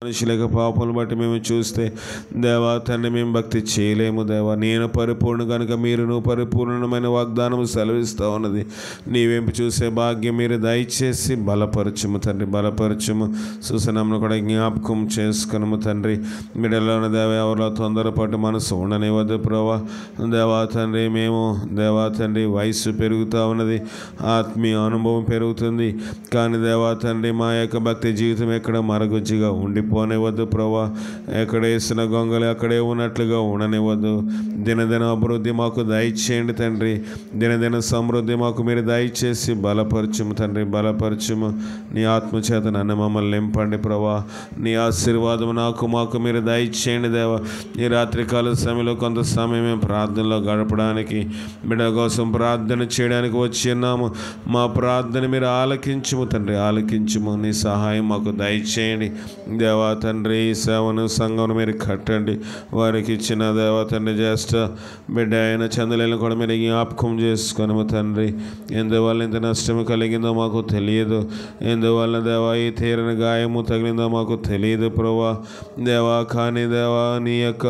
మనుషుల యొక్క పాపములు బట్టి మేము చూస్తే దేవా తండ్రి మేము భక్తి చేయలేము దేవా. నేను పరిపూర్ణ కనుక మీరును పరిపూర్ణమైన వాగ్దానము సెలవిస్తూ ఉన్నది. నీవేంపు చూసే భాగ్యం మీరు దయచేసి బలపరచుము తండ్రి, బలపరచుము. సూచనను కూడా జ్ఞాపకం చేసుకునము తండ్రి. మిడలోని దేవ ఎవరిలో తొందరపాటు మనసు ఉండనివ్వద్దు ప్రభా. దేవా తండ్రి మేము దేవా తండ్రి వయసు పెరుగుతూ ఉన్నది, ఆత్మీయ అనుభవం పెరుగుతుంది, కానీ దేవా తండ్రి మా యొక్క భక్తి జీవితం ఎక్కడ మరగుజ్జిగా ఉండిపోనివ్వద్దు ప్రభా. ఎక్కడ వేసిన గొంగలు అక్కడే ఉన్నట్లుగా ఉండనివ్వద్దు. దినదిన అభివృద్ధి మాకు దయచేయండి తండ్రి. దినదిన సమృద్ధి మాకు మీరు దయచేసి బలపరచుము తండ్రి, బలపరచుము. నీ ఆత్మచేత నన్ను మమ్మల్ని నింపండి ప్రభా. నీ ఆశీర్వాదం మాకు మీరు దయచేయండి దేవా. ఈ రాత్రికాల సమయంలో కొంత సమయం మేము ప్రార్థనలో గడపడానికి బిడ్డ కోసం ప్రార్థన చేయడానికి వచ్చి ఉన్నాము. మా ప్రార్థన మీరు ఆలకించుము తండ్రి, ఆలకించుము. నీ సహాయం మాకు దయచేయండి దేవా తండ్రి. ఈ సేవను సంఘమును మీరు కట్టండి. వారికి ఇచ్చిన దేవా తండ్రి జ్యేష్ఠ బిడ్డ అయిన చంద్రులను కూడా మీరు జ్ఞాపకం చేసుకొనము తండ్రి. ఎందువల్ల ఇంత నష్టం కలిగిందో మాకు తెలియదు, ఎందువల్ల దేవా ఈ తీరని గాయము తగిలిందో మాకు తెలియదు ప్రభా. దేవా కానీ దేవా నీ యొక్క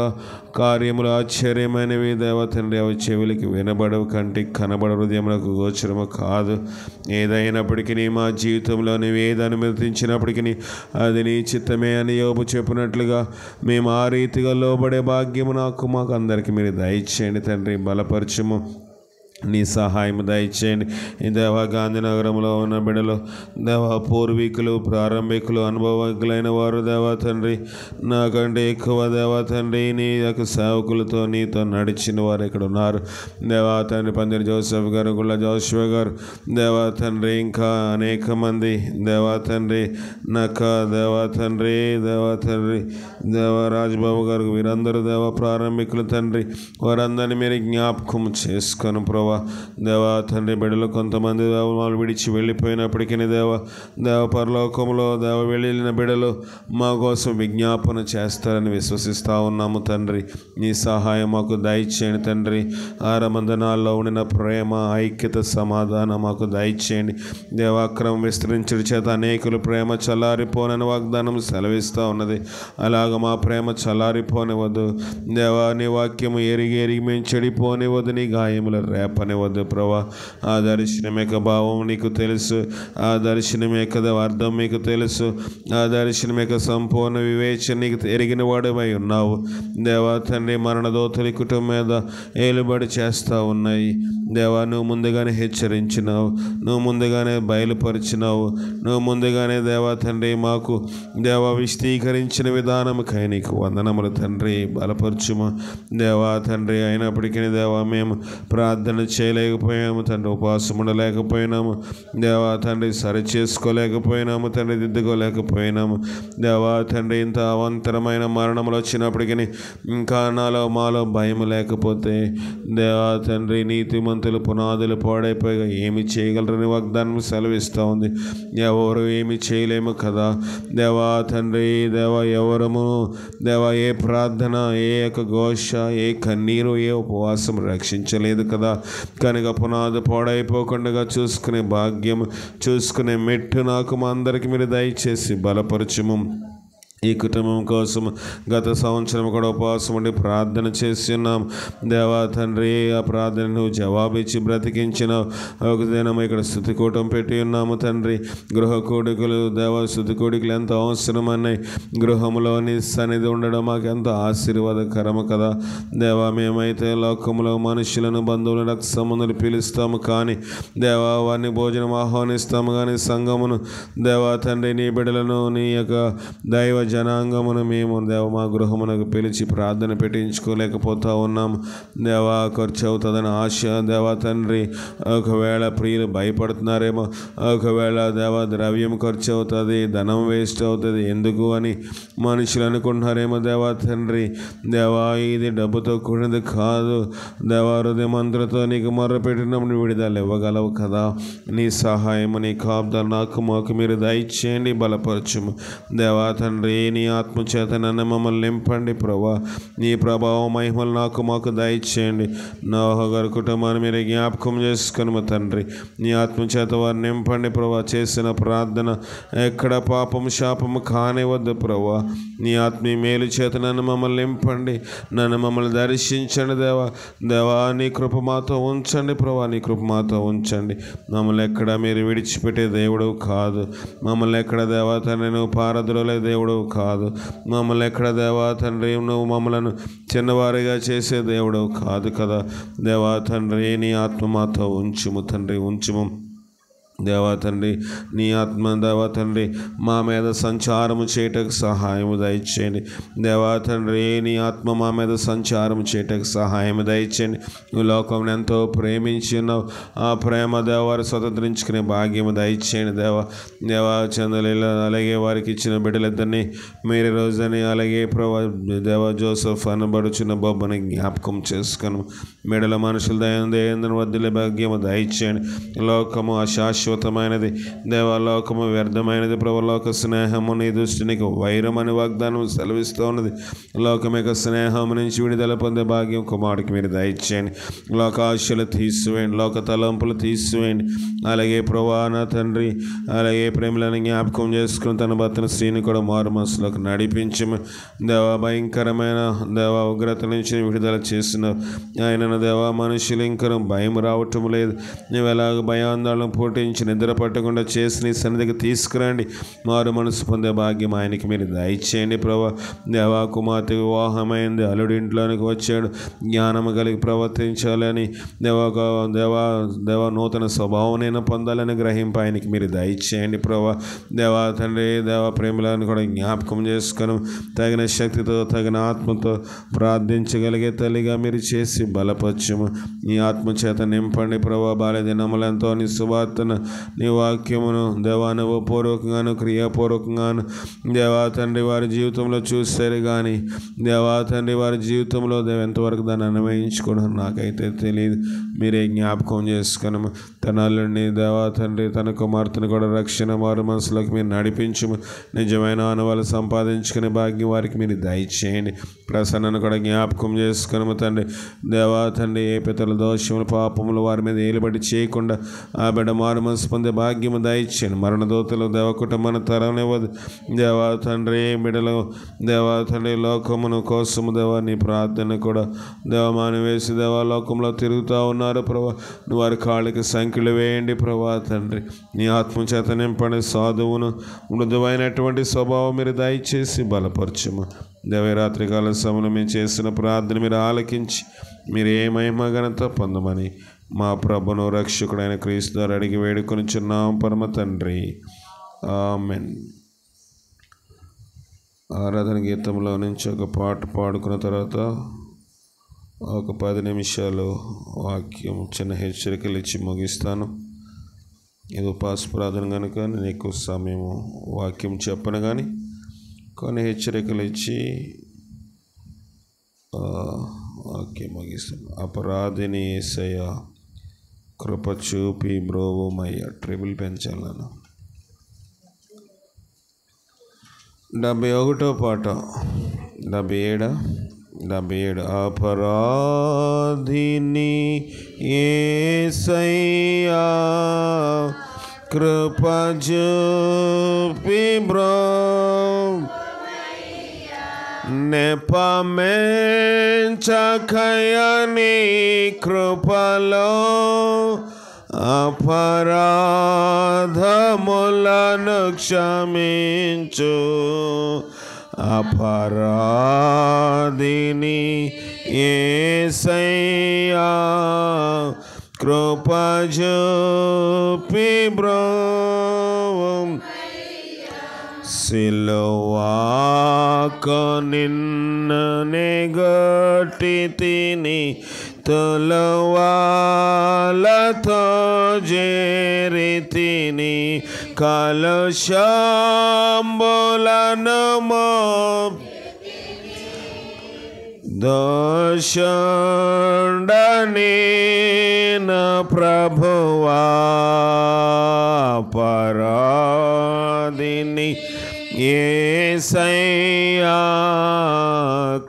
కార్యములు ఆశ్చర్యమైనవి దేవా తండ్రి. అవి చెవులకి వినబడవు, కంటికి కనబడ, హృదయములకు గోచరము కాదు. ఏదైనప్పటికీ మా జీవితంలో నువ్వు ఏది అనుమతించినప్పటికీ అది నీ చిత్తమే అని యోబు చెప్పినట్లుగా మేము ఆ రీతిగా లోబడే భాగ్యము మాకు అందరికీ మీరు దయచేయండి తండ్రి, బలపరచుము. నీ సహాయం దయచేయండి. ఈ దేవా గాంధీనగరంలో ఉన్న బిడ్డలు దేవా పూర్వీకులు, ప్రారంభికులు, అనుభవజ్ఞులైన వారు దేవా తండ్రి నాకంటే ఎక్కువ దేవా తండ్రి నీ యొక్క సేవకులతో నీతో నడిచిన వారు ఇక్కడ ఉన్నారు దేవా తండ్రి. పందిరి జోసెఫ్ గారు, గుళ్ళ జోషువ గారు దేవా తండ్రి, ఇంకా అనేక మంది దేవా తండ్రి నక్క దేవా తండ్రి, దేవా తండ్రి దేవా రాజ్బాబు గారు, వీరందరూ దేవా ప్రారంభికులు తండ్రి. వారందరినీ మీరు జ్ఞాపకం చేసుకొని ప్రభా. దేవా తండ్రి బిడ్డలు కొంతమంది దేవాలు విడిచి వెళ్ళిపోయినప్పటికీ దేవ పరలోకంలో వెళ్ళిన బిడ్డలు మా కోసం విజ్ఞాపన చేస్తారని విశ్వసిస్తూ ఉన్నాము తండ్రి. నీ సహాయం మాకు దయచేయండి తండ్రి. ఆరమందనాల్లో ఉండిన ప్రేమ, ఐక్యత, సమాధానం మాకు దయచేయండి దేవా. అక్రమం విస్తరించడం చేత అనేకులు ప్రేమ చల్లారిపోనని వాగ్దానం సెలవిస్తూ ఉన్నది. అలాగ మా ప్రేమ చల్లారిపోనివద్దు దేవా. నీ వాక్యము ఎరిగి మేము చెడిపోనివద్దు, నీ గాయముల రేపనివద్దు ప్రభా. ఆ దర్శనం యొక్క భావం నీకు తెలుసు, ఆ దర్శనం యొక్క అర్థం మీకు తెలుసు, ఆ దర్శనం యొక్క సంపూర్ణ వివేచన నీకు ఎరిగిన వాడమై ఉన్నావు దేవా తండ్రి. మరణదోతలి కుటుంబం మీద ఏలుబడి చేస్తూ ఉన్నాయి దేవా. నువ్వు ముందుగానే హెచ్చరించినావు, నువ్వు ముందుగానే బయలుపరిచినావు, నువ్వు ముందుగానే దేవా తండ్రి మాకు దేవా విశదీకరించిన విధానముకై నీకు వందనములు తండ్రి. బలపరచుము దేవా తండ్రి. అయినప్పటికీ దేవా మేము ప్రార్థన చేయలేకపోయాము తండ్రి, ఉపవాసం ఉండలేకపోయినాము దేవా తండ్రి, సరి చేసుకోలేకపోయినాము తండ్రి, దిద్దుకోలేకపోయినాము దేవా తండ్రి. ఇంత అవంతరమైన మరణములు వచ్చినప్పటికీ ఇంకా మాలో భయం లేకపోతే దేవా తండ్రి నీతిమంతులు పునాదులు పాడైపోయి ఏమి చేయగలరని వాగ్దానం సెలవిస్తూ ఉంది. ఎవరు ఏమి చేయలేము కదా దేవా తండ్రి. దేవా ఎవరము దేవా ఏ ప్రార్థన, ఏ యొక్క ఘోష, ఏ కన్నీరు, ఏ ఉపవాసం రక్షించలేదు కదా. కనుక పునాది పాడైపోకుండా చూసుకునే భాగ్యం, చూసుకునే మెట్టు నాకు మా అందరికీ మీరు దయచేసి బలపరచుము. ఈ కుటుంబం కోసం గత సంవత్సరం కూడా ఉపవాసం ఉండి ప్రార్థన చేసి ఉన్నాం దేవా తండ్రి. ఆ ప్రార్థన నువ్వు జవాబిచ్చి బ్రతికించినావు. ఒక దినం ఇక్కడ స్తుతి కూటం పెట్టి ఉన్నాము తండ్రి. గృహ కోడికలు దేవా, స్తుతి కోడికలు ఎంత అవసరమన్నాయి. గృహంలోని సన్నిధి ఉండడం మాకు ఎంత ఆశీర్వాదకరము కదా దేవా. మేమైతే లోకంలో మనుషులను, బంధువులను, రక్త సంబంధులు పిలుస్తాము, కానీ దేవా వారిని భోజనం ఆహ్వానిస్తాము, కానీ సంఘమును దేవా తండ్రి నీ బిడ్డలను, నీ యొక్క దైవ జనాంగమును మేము దేవ మా గృహమునకు పిలిచి ప్రార్థన పెట్టించుకోలేకపోతా ఉన్నాము దేవా. ఖర్చు అవుతుందని ఆశ దేవా తండ్రి. ఒకవేళ ప్రియులు భయపడుతున్నారేమో, ఒకవేళ దేవా ద్రవ్యం ఖర్చు అవుతుంది, ధనం వేస్ట్ అవుతుంది ఎందుకు అని మనుషులు అనుకుంటున్నారేమో దేవా తండ్రి. దేవా ఇది డబ్బుతో కూడినది కాదు దేవా. హృదయమంతటితో నీకు మొర్రపెట్టినప్పుడు విడుదల ఇవ్వగలవు కదా. నీ సహాయము, నీ కాపుదల మాకు మీరు దయచేయండి, బలపరచుము దేవా తండ్రి. నీ ఆత్మచేత నన్ను మమ్మల్ని నింపండి ప్రభా. నీ ప్రభావం మహిమలు మాకు దయచేయండి. నోహ గారి కుటుంబాన్ని మీరు జ్ఞాపకం చేసుకుని తండ్రి, నీ ఆత్మచేత వారిని నింపండి ప్రభా. చేసిన ప్రార్థన ఎక్కడ పాపం శాపము కానివద్దు ప్రభా. నీ ఆత్మీయ మేలు చేత నన్ను మమ్మల్ని నింపండి, నన్ను మమ్మల్ని దర్శించండి దేవా. నీ కృప మాతో ఉంచండి ప్రభా, నీ కృప మాతో ఉంచండి. మమ్మల్ని ఎక్కడ మీరు విడిచిపెట్టే దేవుడు కాదు. మమ్మల్ని ఎక్కడ దేవా తండ్రి నువ్వు పారద్రోలే దేవుడు కాదు. మమ్మల్ని ఎక్కడ దేవా తండ్రి నువ్వు మమ్మలను చిన్నవారిగా చేసే దేవుడు కాదు కదా దేవా తండ్రి. నీ ఆత్మ మాతో ఉంచుము తండ్రి, ఉంచుము దేవా తండ్రి. నీ ఆత్మ దేవా తండ్రి మా మీద సంచారము చేయటకు సహాయము దయచేయండి దేవా తండ్రి. నీ ఆత్మ మా మీద సంచారము చేయటకు సహాయము దయచేయండి. నువ్వు లోకం ఎంతో ప్రేమించి ఉన్నావు, ఆ ప్రేమ దేవారు స్వతంత్రించుకునే భాగ్యము దయచేయండి దేవా చంద్రలీల అలాగే వారికి ఇచ్చిన బిడ్డలిద్దరిని మేరీ రోజని అలాగే ప్రభా దేవా జోసెఫ్ అనబడుచున్న బొబ్బని జ్ఞాపకం చేసుకుని మెడల మనుషుల దయందరూ వద్దులే భాగ్యము దయచేయండి. లోకము అశాశ్వతమైనది దేవా, లోకము వ్యర్థమైనది ప్రభు. లోక స్నేహము నీ దృష్టినికి వైరం అని వాగ్దానం సెలవిస్తూ ఉన్నది. లోకం యొక్క స్నేహము నుంచి విడుదల పొందే భాగ్యం కుమారుడికి మీరు దయచేయండి. లోక ఆశలు తీసివేయండి, లోక తలంపులు తీసివేయండి. అలాగే ప్రభా నా తండ్రి అలాగే ప్రేమలను జ్ఞాపకం చేసుకుని తన భర్తను స్త్రీని కూడా మారు మనసులోకి నడిపించము దేవా. భయంకరమైన దేవా ఉగ్రత నుంచి విడుదల చేసిన ఆయనను దేవా మనుషులు ఇంకా భయం రావటం లేదు. నువ్వు ఎలాగ భయాందోళన పుట్టించి నిద్ర పట్టకుండా చేసి నీ సన్నిధికి తీసుకురండి. మారు మనసు పొందే భాగ్యం ఆయనకి మీరు దయచేయండి ప్రభా. దేవా కుమార్తె వివాహమైంది, అల్లుడి ఇంట్లోనికి వచ్చాడు, జ్ఞానము కలిగి ప్రవర్తించాలని దేవా నూతన స్వభావం నేను పొందాలని గ్రహింప ఆయనకి మీరు దయచేయండి ప్రభా. దేవా తండ్రి దేవా ప్రేమలను కూడా జ్ఞాపకం చేసుకొని తగిన శక్తితో తగిన ఆత్మతో ప్రార్థించగలిగే తల్లిగా మీరు చేసి బలపరచము. నీ ఆత్మచేత నింపండి ప్రభా. బాల్యదినములంతో నీ సువార్తను నీ వాక్యమును దేవా నువ్వు పూర్వకంగాను క్రియాపూర్వకంగాను దేవా తండ్రి వారి జీవితంలో చూస్తారు కానీ దేవా తండ్రి వారి జీవితంలో ఎంతవరకు దాన్ని అన్వయించుకోవడం నాకైతే తెలియదు. మీరే జ్ఞాపకం చేసుకుని తన అల్లుడిని దేవా తండ్రి తన కుమార్తెను కూడా రక్షణ మారు మనసులోకి మీరు నడిపించము. నిజమైన అనుభవాలు సంపాదించుకునే భాగ్యం వారికి మీరు దయచేయండి. ప్రసన్నను కూడా జ్ఞాపకం చేసుకుని తండ్రి దేవా తండ్రి ఏ పితరుల దోషములు పాపములు వారి మీద ఏలుబడి చేయకుండా ఆ బిడ్డ మారు మనసు పొందే భాగ్యము దయచేయండి. మరణ దూతలు దేవ కుటుంబాన్ని తరనివ్వదు దేవా తండ్రి. బిడ్డలు దేవా తండ్రి లోకమును కోసము దేవా నీ ప్రార్థన కూడా దేవమాని వేసి దేవా లోకంలో తిరుగుతూ ఉన్నారు ప్రభా. వారి కాళ్ళకి సంఖ్యలు వేయండి ప్రభా తండ్రి. నీ ఆత్మచేత నింపండి. సాధువును మృదువైనటువంటి స్వభావం మీరు దయచేసి బలపరచుము దేవరాత్రి కాల సమయంలో మేము చేసిన ప్రార్థన మీరు ఆలకించి మీరు ఏ మహిమ ఘనత పొందమని మా ప్రభును రక్షకుడైన క్రీస్తు ద్వారా అడిగి వేడుకొనిచున్నాం పరమ తండ్రి, ఆమెన్. ఆరాధన గీతంలో నుంచి ఒక పాట పాడుకున్న తర్వాత ఒక 10 నిమిషాలు వాక్యం చిన్న హెచ్చరికలు ఇచ్చి ముగిస్తాను. ఇది ఉపాస ప్రార్థన కనుక నేను ఎక్కువ సమయం వాక్యం చెప్పను, కానీ కొన్ని హెచ్చరికలు ఇచ్చి వాక్యం ముగిస్తాను. అపరాధిని యేసయ్య కృప చూపి బ్రోవమయ్య. ట్రిబుల్ పెంచాలి నన్ను. 71వ పాట 77. అపరాధిని యేసయ్యా కృప చూపి నెపమెంచకయని కృపలో అపరాధములను క్షమించు. అపరాధిని యేసయ్యా కృప చూపి సిలువాకు నిన్ను నెగొట్టి తిని తొలవాలతో చేరి తిని కలుషంబులను దోషుండని నా ప్రభువా. అపరాధిని యేసయ్యా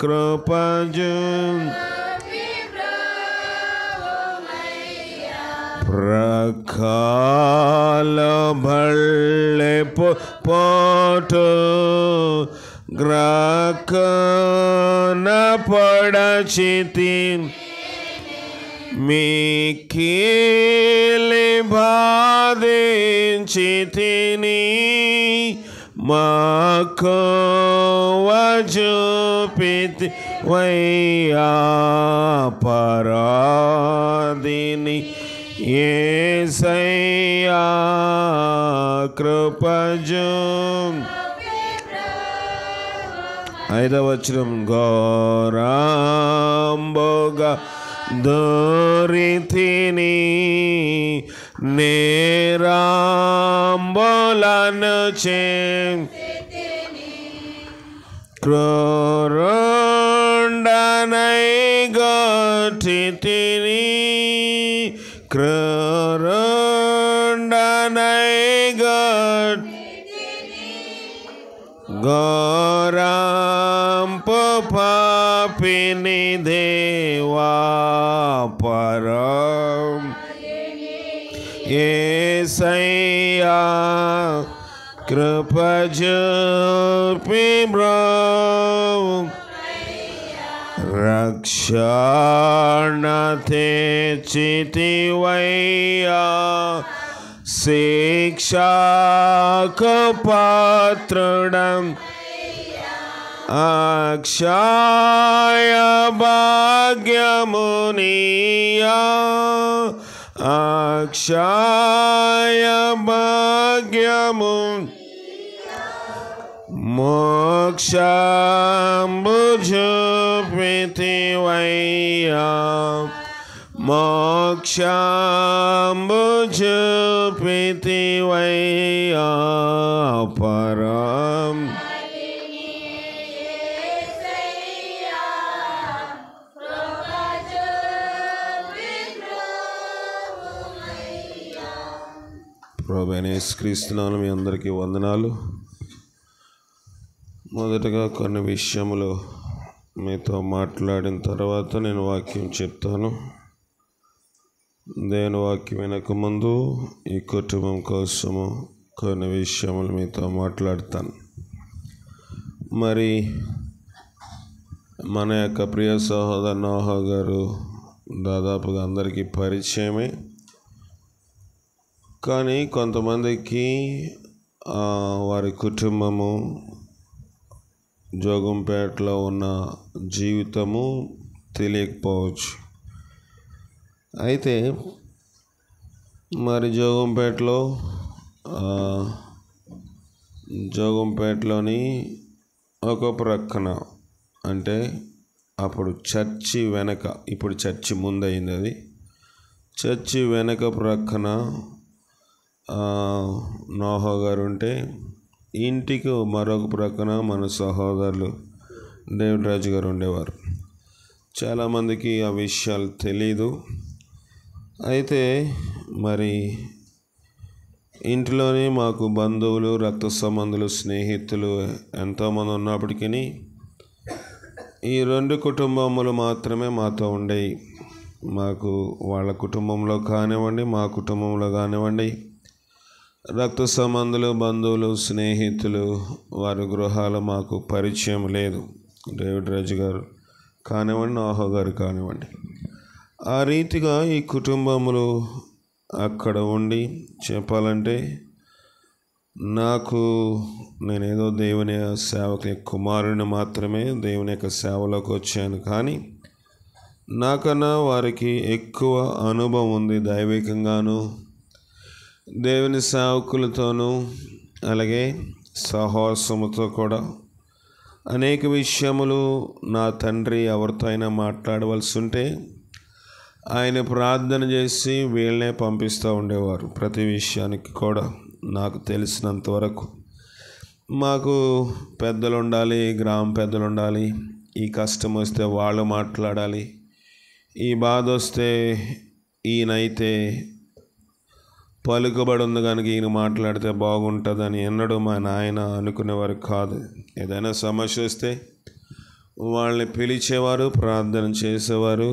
కృపజు ప్రకాల బళ్ళె పోటు గ్రాకన పడచితి మిక్కిలి బాధించితిని మక్కువ చూపితి వయ్యా పరాధిని యేసయ్యా కృపజు. 5వ వచనం ఘోరంబుగా దొరితిని నేరంబులను క్రూరుండనై గొట్టితిని క్రూరుండనై ఘోరంపు పాపిని దేవా పరం యేసయ్యా కృప చూపి రక్షణ తెచ్చితివయ్యా శిక్షకు పాత్రుడం అక్షయ భాగ్యమునియా అక్షయ భాగ్యము మోక్షంబు చూపితివయ్యా మోక్షంబు చూపితివయ్యా పరం ప్రభువైన యేసుక్రీస్తు నామమున మీ అందరికీ వందనాలు. మొదటగా కొన్ని విషయములు మీతో మాట్లాడిన తర్వాత నేను వాక్యం చెప్తాను. దేవుని వాక్యం వినక ముందు ఈ కుటుంబం కోసము కొన్ని విషయములు మీతో మాట్లాడతాను. మరి మన యొక్క ప్రియ సహోదరు నోహా గారు దాదాపుగా అందరికీ పరిచయమే. కానీ కొంతమందికి వారి కుటుంబము జోగంపేటలో ఉన్న జీవితము తెలియకపోవచ్చు. అయితే మరి జోగంపేటలోని ఒక ప్రక్కన అంటే అప్పుడు చర్చి వెనక, ఇప్పుడు చర్చి ముందయింది, అది చర్చి వెనక ప్రక్కన నోహా గారు ఉంటే, ఇంటికి మరొక ప్రక్కన మన సహోదరులు డేవిడ్ రాజు గారు ఉండేవారు. చాలామందికి ఆ విషయాలు తెలీదు. అయితే మరి ఇంట్లోనే మాకు బంధువులు, రక్త సంబంధులు, స్నేహితులు ఎంతోమంది ఉన్నప్పటికీ ఈ 2 కుటుంబములు మాత్రమే మాతో ఉండేవి. మాకు వాళ్ళ కుటుంబంలో కానివ్వండి, మా కుటుంబంలో కానివ్వండి, రక్త సంబంధులు, బంధువులు, స్నేహితులు, వారి గృహాలు మాకు పరిచయం లేదు. డేవిడ్ రాజు గారు కానివ్వండి, నోహా గారు కానివ్వండి, ఆ రీతిగా ఈ కుటుంబములు అక్కడ ఉండి చెప్పాలంటే నేనేదో దేవుని సేవకి కుమారుని మాత్రమే దేవుని యొక్క సేవలోకి వచ్చాను. కానీ నాకన్నా వారికి ఎక్కువ అనుభవం ఉంది దైవికంగాను, దేవుని సేవకులతోనూ, అలాగే సహవాసముతో కూడా. అనేక విషయములు నా తండ్రి ఎవరితో అయినా మాట్లాడవలసి ఉంటే ఆయన ప్రార్థన చేసి వీళ్ళనే పంపిస్తూ ఉండేవారు. ప్రతి విషయానికి కూడా నాకు తెలిసినంత వరకు మాకు పెద్దలు ఉండాలి, గ్రామ పెద్దలు ఉండాలి. ఈ కష్టం వస్తే వాళ్ళు మాట్లాడాలి, ఈ బాధ వస్తే ఈయనైతే పలుకుబడి ఉంది కనుక ఈయన మాట్లాడితే బాగుంటుందని ఎన్నడూ మా నాయన అనుకునేవారు కాదు. ఏదైనా సమస్య వస్తే వాళ్ళని పిలిచేవారు, ప్రార్థన చేసేవారు.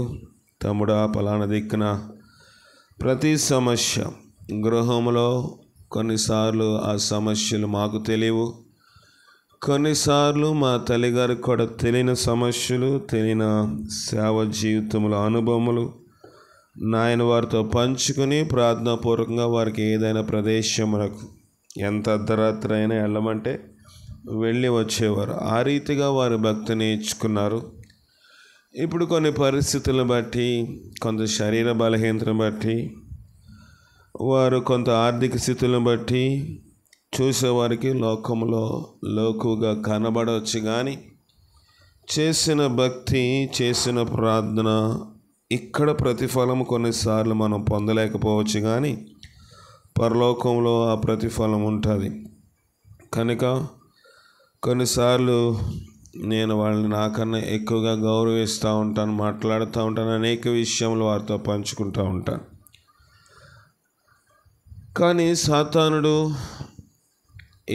తమ్ముడా, పలానా దిక్కున ప్రతి సమస్య గృహంలో కొన్నిసార్లు ఆ సమస్యలు మాకు తెలియవు, కొన్నిసార్లు మా తల్లిగారికి కూడా తెలియని సమస్యలు, తెలియని సేవ జీవితంలో అనుభవములు నాయన వారితో పంచుకొని ప్రార్థనాపూర్వకంగా వారికి ఏదైనా ప్రదేశములకు ఎంత అర్ధరాత్రి అయినా వెళ్ళమంటే వెళ్ళి వచ్చేవారు. ఆ రీతిగా వారు భక్తి నేర్చుకున్నారు. ఇప్పుడు కొన్ని పరిస్థితులను బట్టి, కొంత శరీర బలహీనతను బట్టి, వారు కొంత ఆర్థిక స్థితులను బట్టి చూసేవారికి లోకంలో లోకుగా కనబడవచ్చు. కానీ చేసిన భక్తి, చేసిన ప్రార్థన ఇక్కడ ప్రతిఫలం కొన్నిసార్లు మనం పొందలేకపోవచ్చు, కానీ పరలోకంలో ఆ ప్రతిఫలం ఉంటుంది. కనుక కొన్నిసార్లు నేను వాళ్ళని నాకన్నా ఎక్కువగా గౌరవిస్తూ ఉంటాను, మాట్లాడుతూ ఉంటాను, అనేక విషయంలో వారితో పంచుకుంటూ ఉంటాను. కానీ సాతానుడు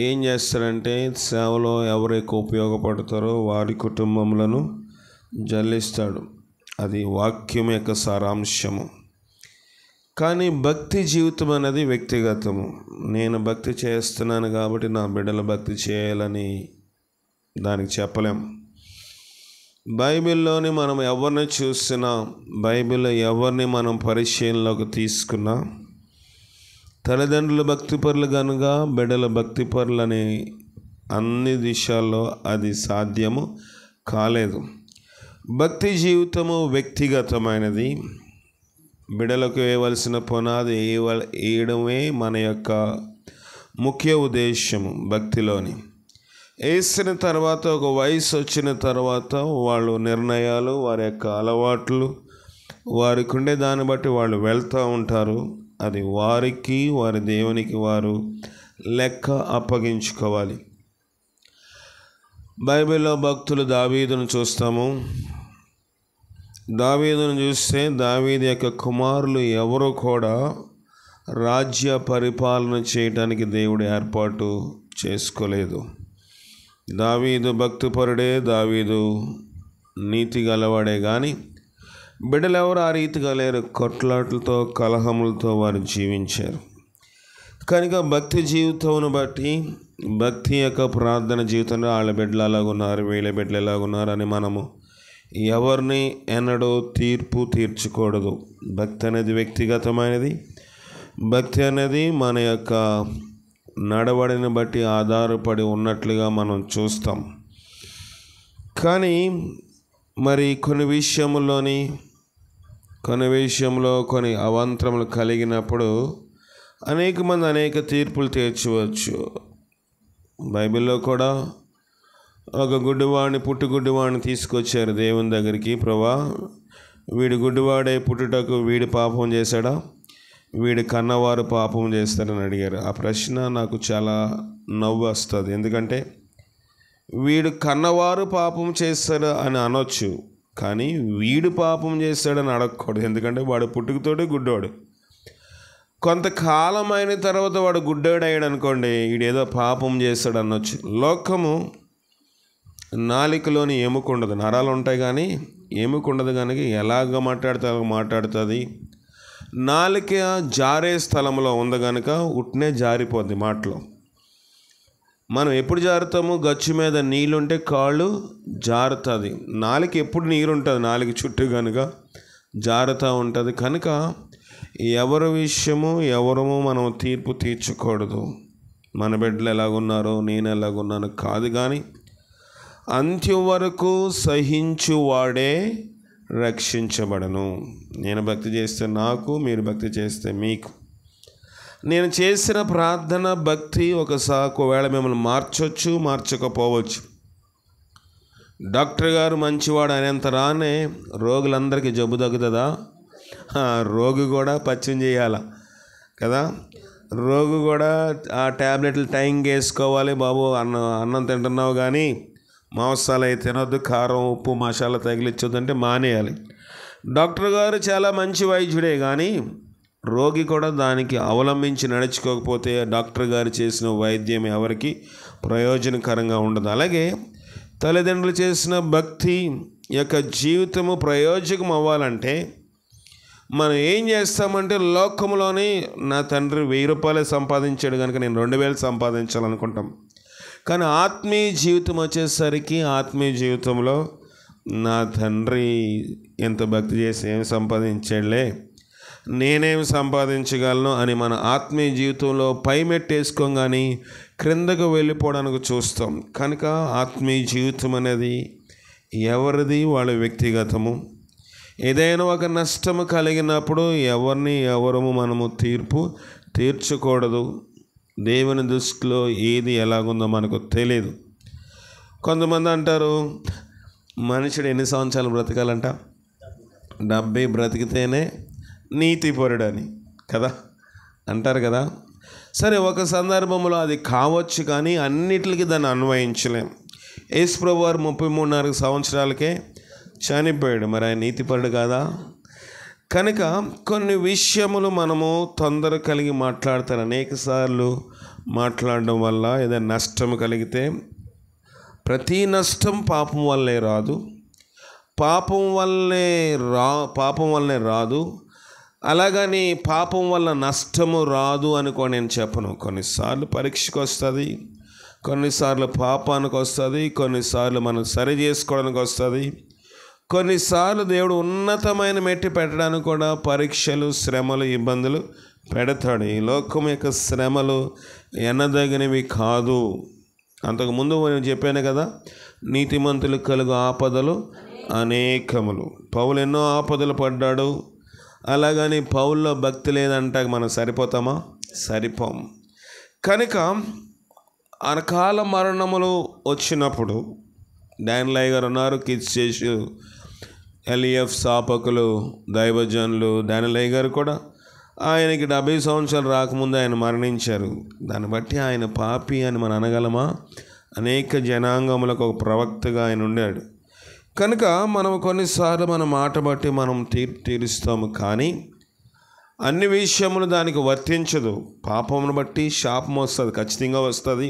ఏం చేస్తాడంటే, సేవలో ఎవరు ఎక్కువ ఉపయోగపడతారో వారి కుటుంబములను జల్లిస్తాడు. అది వాక్యం యొక్క సారాంశము. కానీ భక్తి జీవితం అనేది వ్యక్తిగతము. నేను భక్తి చేస్తున్నాను కాబట్టి నా బిడ్డలు భక్తి చేయాలని దానికి చెప్పలేం. బైబిల్లోని మనం ఎవరిని చూసినా, బైబిల్లో ఎవరిని మనం పరిశీలనలోకి తీసుకున్నా, తల్లిదండ్రులు భక్తిపరులు కనుక బిడ్డల భక్తిపరులని అన్ని దిశల్లో అది సాధ్యము కాలేదు. భక్తి జీవితము వ్యక్తిగతమైనది. బిడ్డలకు వేయవలసిన పునాది వేయడమే మన యొక్క ముఖ్య ఉద్దేశము. భక్తిలోని వేసిన తర్వాత, ఒక వయసు వచ్చిన తర్వాత వాళ్ళు నిర్ణయాలు, వారి యొక్క అలవాట్లు, వారికి ఉండే దాన్ని బట్టి వాళ్ళు వెళ్తూ ఉంటారు. అది వారికి, వారి దేవునికి వారు లెక్క అప్పగించుకోవాలి. బైబిల్లో భక్తులు దావీదును చూస్తాము. దావీదును చూస్తే దావీదు యొక్క కుమారులు ఎవరు కూడా రాజ్య పరిపాలన చేయడానికి దేవుడు ఏర్పాటు చేసుకోలేదు. దావీదు భక్తిపరుడే, దావీదు నీతి గలవాడే, కానీ బిడ్డలు ఎవరు ఆ రీతిగా లేరు. కొట్లాట్లతో, కలహములతో వారు జీవించారు. కనుక భక్తి జీవితంను బట్టి, భక్తి యొక్క ప్రార్థన జీవితంలో వాళ్ళ బిడ్డలు ఎలాగున్నారు, వీళ్ళ బిడ్డలు ఎలాగున్నారు అని మనము ఎవరిని ఎన్నడూ తీర్పు తీర్చకూడదు. భక్తి అనేది వ్యక్తిగతమైనది. భక్తి అనేది మన యొక్క నడవడిని బట్టి ఆధారపడి ఉన్నట్లుగా మనం చూస్తాం. కానీ మరి కొన్ని విషయంలో కొన్ని అవాంతరములు కలిగినప్పుడు అనేక మంది అనేక తీర్పులు తీర్చవచ్చు. బైబిల్లో కూడా ఒక పుట్టుగుడ్డివాడిని తీసుకొచ్చారు దేవుని దగ్గరికి. ప్రభా, వీడి గుడ్డివాడే పుట్టుటకు వీడి పాపం చేశాడా, వీడి కన్నవారు పాపం చేస్తారని అడిగారు. ఆ ప్రశ్న నాకు చాలా నవ్వు వస్తుంది. ఎందుకంటే వీడు కన్నవారు పాపం చేస్తాడు అని అనొచ్చు, కానీ వీడు పాపం చేస్తాడని అడగకూడదు. ఎందుకంటే వాడు పుట్టుకతోటే గుడ్డోడు. కొంతకాలం అయిన తర్వాత వాడు గుడ్డోడు అయ్యాడు అనుకోండి, వీడేదో పాపం చేస్తాడు అనొచ్చు. లోకము నాలికలోని ఎముక ఉండదు, నరాలు ఉంటాయి కానీ ఎముక ఉండదు. కనుక ఎలాగ మాట్లాడుతుంది. నాలిక జారే స్థలంలో ఉంది కనుక ఉట్నే జారిపోద్ది మాటలో. మనం ఎప్పుడు జారుతాము? గచ్చు మీద నీళ్ళుంటే కాళ్ళు జారుతుంది. నాలిక ఎప్పుడు నీరు ఉంటుంది, నాలిక చుట్టూ కనుక జారుతూ ఉంటుంది. కనుక ఎవరి విషయము ఎవరము మనం తీర్పు తీర్చకూడదు. మన బిడ్డలు ఎలాగున్నారో, నేను ఎలాగున్నాను కాదు, కానీ అంత్యం వరకు సహించువాడే రక్షించబడను. నేను భక్తి చేస్తే నాకు, మీరు భక్తి చేస్తే మీకు. నేను చేసిన ప్రార్థన, భక్తి ఒకవేళ మిమ్మల్ని మార్చొచ్చు, మార్చకపోవచ్చు. డాక్టర్ గారు మంచివాడు అనేంత రానే రోగులందరికీ జబ్బు తగ్గుతుందా? రోగి కూడా పచ్చం చేయాల కదా. రోగి కూడా ఆ ట్యాబ్లెట్లు టైంకి వేసుకోవాలి. బాబు అన్నం తింటున్నావు కానీ మాంసాలు అయితే తినొద్దు, కారం, ఉప్పు, మసాలా తగిలించొద్దంటే మానేయాలి. డాక్టర్ గారు చాలా మంచి వైద్యుడే, కానీ రోగి కూడా దానికి అవలంబించి నడుచుకోకపోతే డాక్టర్ గారు చేసిన వైద్యం ఎవరికి ప్రయోజనకరంగా ఉండదు. అలాగే తల్లిదండ్రులు చేసిన భక్తి యొక్క జీవితము ప్రయోజకం అవ్వాలంటే మనం ఏం చేస్తామంటే, లోకంలోని నా తండ్రి 1000 రూపాయలే సంపాదించాడు కనుక నేను 2000 సంపాదించాలనుకుంటాం. కానీ ఆత్మీయ జీవితం వచ్చేసరికి ఆత్మీయ జీవితంలో నా తండ్రి ఎంత భక్తి చేసి ఏం సంపాదించాడులే, నేనేం సంపాదించగలను అని మన ఆత్మీయ జీవితంలో పైమెట్టేసుకోగాని క్రిందకు వెళ్ళిపోవడానికి చూస్తాం. కనుక ఆత్మీయ జీవితం అనేది ఎవరిది వాళ్ళ వ్యక్తిగతము. ఏదైనా ఒక నష్టము కలిగినప్పుడు ఎవరము మనము తీర్పు తీర్చకూడదు. దేవుని దృష్టిలో ఏది ఎలాగుందో మనకు తెలియదు. కొంతమంది అంటారు, మనుషుడు ఎన్ని సంవత్సరాలు బ్రతకాలంట? 70 బ్రతికితేనే నీతిపరుడని కదా అంటారు కదా. సరే, ఒక సందర్భంలో అది కావచ్చు, కానీ అన్నిటికీ దాన్ని అన్వయించలేం. యేసుప్రభు వారు 33 సంవత్సరాలకే చనిపోయాడు. మరి ఆయన నీతిపరుడు కాదా? కనుక కొన్ని విషయములు మనము తొందర కలిగి మాట్లాడతారు. అనేక సార్లు మాట్లాడడం వల్ల ఏదైనా నష్టం కలిగితే, ప్రతి నష్టం పాపం వల్లే రాదు, పాపం వల్లనే రాదు. అలాగని పాపం వల్ల నష్టము రాదు అనుకో నేను చెప్పను. కొన్నిసార్లు పరీక్షకు వస్తుంది, కొన్నిసార్లు పాపానికి వస్తుంది, కొన్నిసార్లు మనం సరి చేసుకోవడానికి వస్తుంది, కొన్నిసార్లు దేవుడు ఉన్నతమైన మెట్టి పెట్టడానికి కూడా పరీక్షలు, శ్రమలు, ఇబ్బందులు పెడతాడు. ఈ లోకం యొక్క శ్రమలు ఎన్నదగినవి కాదు. అంతకుముందు నేను చెప్పాను కదా, నీతిమంతులు కలుగు ఆపదలు అనేకములు. పౌలు ఎన్నో ఆపదలు పడ్డాడు. అలాగని పౌల్లో భక్తి లేదంటే మనం సరిపోతామా? సరిపోం. కనుక అకాల మరణములు వచ్చినప్పుడు డానియల్ గారు ఉన్నారు, కిర్చేషు, ఎలియఫ్, స్థాపకులు, దైవజనులు. డానియల్ గారు కూడా ఆయనకి 70 సంవత్సరాలు రాకముందు ఆయన మరణించారు. దాన్ని బట్టి ఆయన పాపి అని మనం అనగలమా? అనేక జనాంగములకు ఒక ప్రవక్తగా ఆయన ఉండాడు. కనుక మనం కొన్నిసార్లు మన మాట బట్టి మనం తీరుస్తాము, కానీ అన్ని విషయములు దానికి వర్తించదు. పాపమును బట్టి శాపం వస్తుంది, ఖచ్చితంగా వస్తుంది.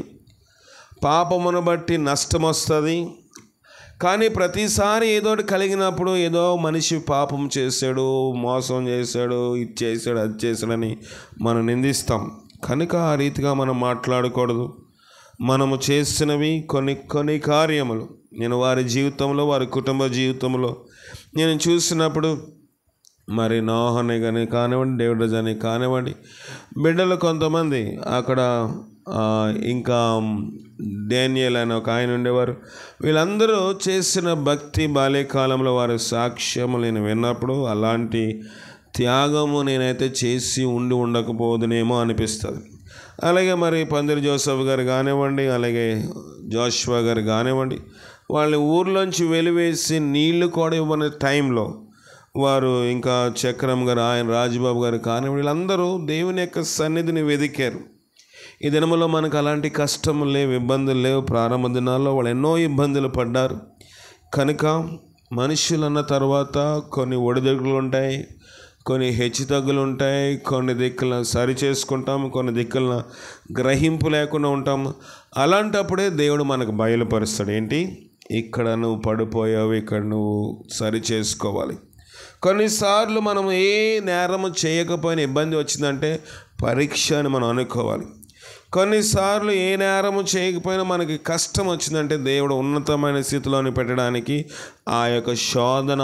పాపమును బట్టి నష్టం వస్తుంది. కానీ ప్రతిసారి ఏదోటి కలిగినప్పుడు ఏదో మనిషి పాపం చేశాడు, మోసం చేశాడు, ఇది చేశాడు, అది చేశాడని మనం నిందిస్తాం. కనుక ఆ రీతిగా మనం మాట్లాడకూడదు. మనము చేసినవి కొన్ని కార్యములు నేను వారి జీవితంలో, వారి కుటుంబ జీవితంలో నేను చూసినప్పుడు, మరి నోహని కానీ కానివ్వండి, డేవిడ్ అని కానివ్వండి, బిడ్డలు కొంతమంది అక్కడ, ఇంకా డానియల్ అని ఒక ఆయన ఉండేవారు. వీళ్ళందరూ చేసిన భక్తి బాల్యకాలంలో వారి సాక్ష్యము నేను విన్నప్పుడు అలాంటి త్యాగము నేనైతే చేసి ఉండకపోదునేమో అనిపిస్తుంది. అలాగే మరి పందిరి జోసెఫ్ గారు కానివ్వండి, అలాగే జోషువా గారు కానివ్వండి, వాళ్ళని ఊర్లోంచి వెలివేసి నీళ్లు కూడా ఇవ్వని టైంలో వారు, ఇంకా చక్రం గారు, ఆయన రాజబాబు గారు కానివ్వండి, వీళ్ళందరూ దేవుని యొక్క సన్నిధిని వెదికారు. ఈ దినములో మనకు అలాంటి కష్టములు లేవు, ఇబ్బందులు లేవు. ప్రారంభ దినాల్లో వాళ్ళు ఎన్నో ఇబ్బందులు పడ్డారు. కనుక మనుషులన్న తర్వాత కొన్ని ఒడిదుడుకులు ఉంటాయి, కొన్ని హెచ్చుతగ్గులు ఉంటాయి, కొన్ని దిక్కులను సరి చేసుకుంటాము, కొన్ని దిక్కులను గ్రహింపు లేకుండా ఉంటాము. అలాంటప్పుడే దేవుడు మనకు బయలుపరుస్తాడు. ఏంటి? ఇక్కడ నువ్వు పడిపోయావు, ఇక్కడ నువ్వు సరి చేసుకోవాలి. కొన్నిసార్లు మనం ఏ నేరము చేయకపోయినా ఇబ్బంది వచ్చిందంటే పరీక్ష అని మనం అనుకోవాలి. కొన్నిసార్లు ఏ నేరము చేయకపోయినా మనకి కష్టం వచ్చిందంటే దేవుడు ఉన్నతమైన స్థితిలోని పెట్టడానికి ఆ యొక్క శోధన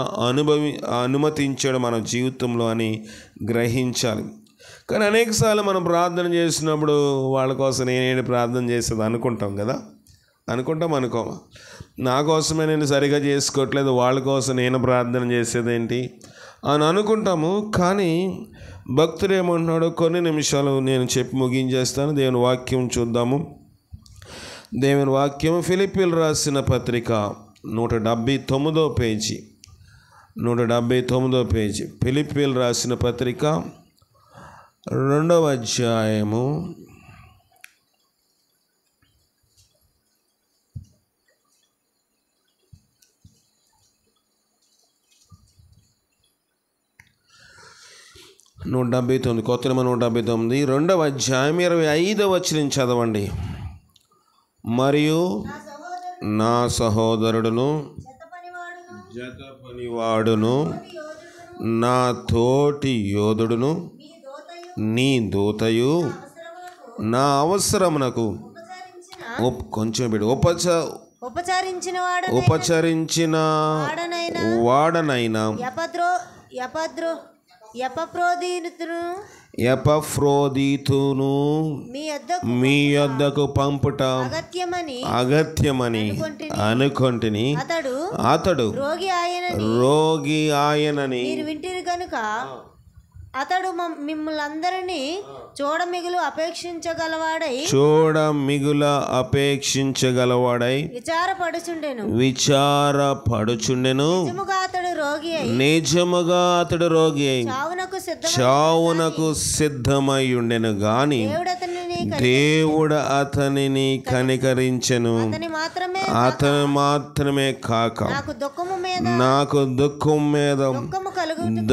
అనుమతించాడు మన జీవితంలో అని గ్రహించాలి. కానీ అనేకసార్లు మనం ప్రార్థన చేసినప్పుడు వాళ్ళ కోసం నేనేంటి ప్రార్థన చేసేది అనుకుంటాం కదా. అనుకోమా, నా కోసమే నేను సరిగా చేసుకోవట్లేదు, వాళ్ళ కోసం నేను ప్రార్థన చేసేదేంటి అని అనుకుంటాము. కానీ భక్తుడు ఏమంటున్నాడో కొన్ని నిమిషాలు నేను చెప్పి ముగించేస్తాను. దేవుని వాక్యం చూద్దాము. దేవుని వాక్యం ఫిలిప్పీలు రాసిన పత్రిక 179వ పేజీ, 179వ పేజీ. ఫిలిప్పీలు రాసిన పత్రిక 2వ అధ్యాయము 2 179 కొత్త నిబంధన 179 2వ అధ్యాయం 25వ వచనం చదవండి. మరియు నా సహోదరుడును జత పనివాడును నా తోటి యోధుడును నీ దూతయు నా అవసరమునకు కొంచెం ఉపచరించిన వాడనైనా ఎపఫ్రోదీతును మీ యొద్దకు పంపుట అగత్యమని అనుకొంటిని. అతడు రోగి ఆయనని మీరు వింటిరి గనుక అతడు మిమ్మల్ందరినీ చూడమిగులు అపేక్షించగలవాడై విచారపడుచుండెను. నిజముగా అతడు రోగి అయి చావునకు సిద్ధమై ఉండెను గాని దేవుడు అతనిని కనికరించెను. అతను మాత్రమే కాక నాకు దుఃఖం మీద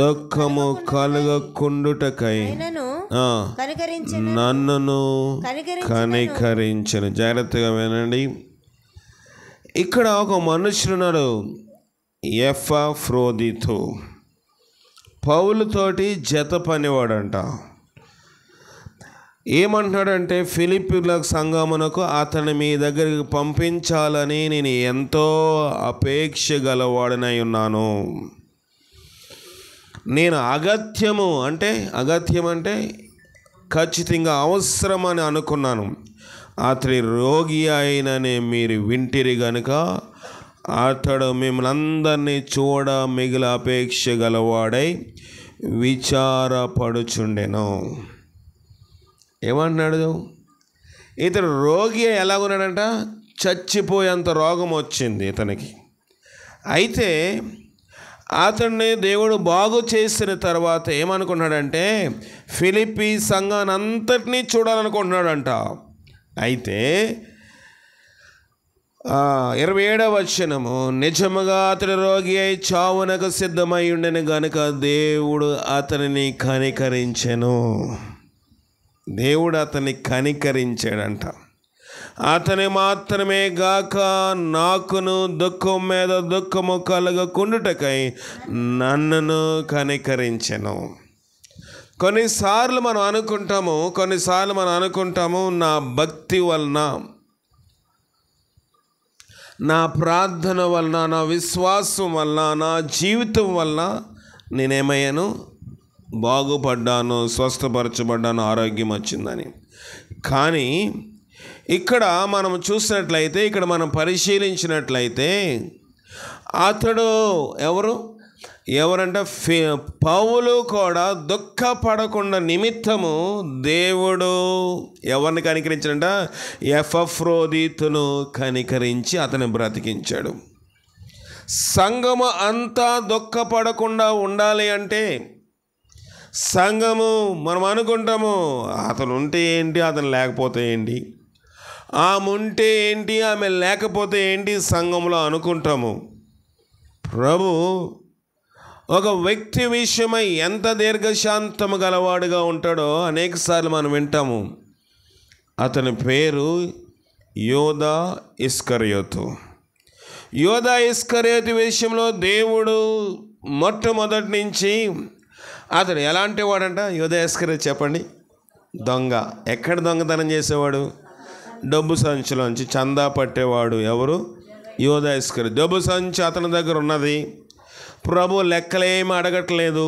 దుఃఖము కలుగకుండుటకై నన్ను కనికరించెను. జాగ్రత్తగా వినండి. ఇక్కడ ఒక మనుషుడున్నాడు, ఎపఫ్రోదీతు, పౌలుతోటి జత పనివాడంట. ఏమంటున్నాడంటే, ఫిలిప్పీల సంఘమునకు అతని మీ దగ్గరికి పంపించాలని నేను ఎంతో అపేక్ష గలవాడనై ఉన్నాను. నేను అగత్యం అంటే ఖచ్చితంగా అవసరమని అనుకున్నాను. అతడి రోగి అయినని మీరు వింటిరి గనుక అతడు మిమ్మల్ని అందరినీ చూడ మిగిలిన అపేక్ష గలవాడై విచారపడుచుండెను. ఏమంటున్నాడు? ఇతడు రోగి ఎలాగున్నాడంట, చచ్చిపోయేంత రోగం వచ్చింది ఇతనికి. అయితే అతన్ని దేవుడు బాగు చేసిన తర్వాత ఏమనుకున్నాడంటే, ఫిలిప్పీ సంఘాన్ని అంతటినీ చూడాలనుకుంటున్నాడంట. అయితే 27వ వచనము, నిజముగా అతడు రోగి అయి చావునకు సిద్ధమై ఉండెను గనుక దేవుడు అతనిని కనికరించెను. దేవుడు అతన్ని కనికరించాడంట. అతని మాత్రమే గాక నాకును దుఃఖం మీద దుఃఖము కలగకుండుటకై నన్ను కనికరించెను. కొన్నిసార్లు మనం అనుకుంటాము నా భక్తి వలన, నా ప్రార్థన వలన, నా విశ్వాసం వలన, నా జీవితం వలన నేనేమయ్యాను, బాగుపడ్డాను, స్వస్థపరచబడ్డాను, ఆరోగ్యం వచ్చిందని. కానీ ఇక్కడ మనం చూసినట్లయితే, ఇక్కడ మనం పరిశీలించినట్లయితే అతడు ఎవరంటే పౌలు కూడా దుఃఖపడకుండా నిమిత్తము దేవుడు ఎవరిని కనికరించాడంట, ఎపఫ్రోదీతును కనికరించి అతని బ్రతికించాడు. సంఘము అంతా దుఃఖపడకుండా ఉండాలి అంటే, సంఘము మనం అనుకుంటాము అతను ఉంటే ఏంటి, అతను లేకపోతే ఏంటి, ఆమె ఉంటే ఏంటి, ఆమె లేకపోతే ఏంటి సంఘంలో అనుకుంటాము. ప్రభు ఒక వ్యక్తి విషయమై ఎంత దీర్ఘశాంతము గలవాడుగా ఉంటాడో అనేకసార్లు మనం వింటాము. అతని పేరు యోధా ఇస్కరియోతు. యోధా ఇస్కరియోతు విషయంలో దేవుడు మొట్టమొదటి నుంచి అతడు ఎలాంటి వాడంట? యోధా ఇస్కరియోతు చెప్పండి. దొంగ. ఎక్కడ దొంగతనం చేసేవాడు? డబ్బు సంచిలోంచి చందా పట్టేవాడు. ఎవరు? యోధా ఇస్కరియోతు. డబ్బు సంచి అతని దగ్గర ఉన్నది. ప్రభు లెక్కలేమి అడగట్లేదు.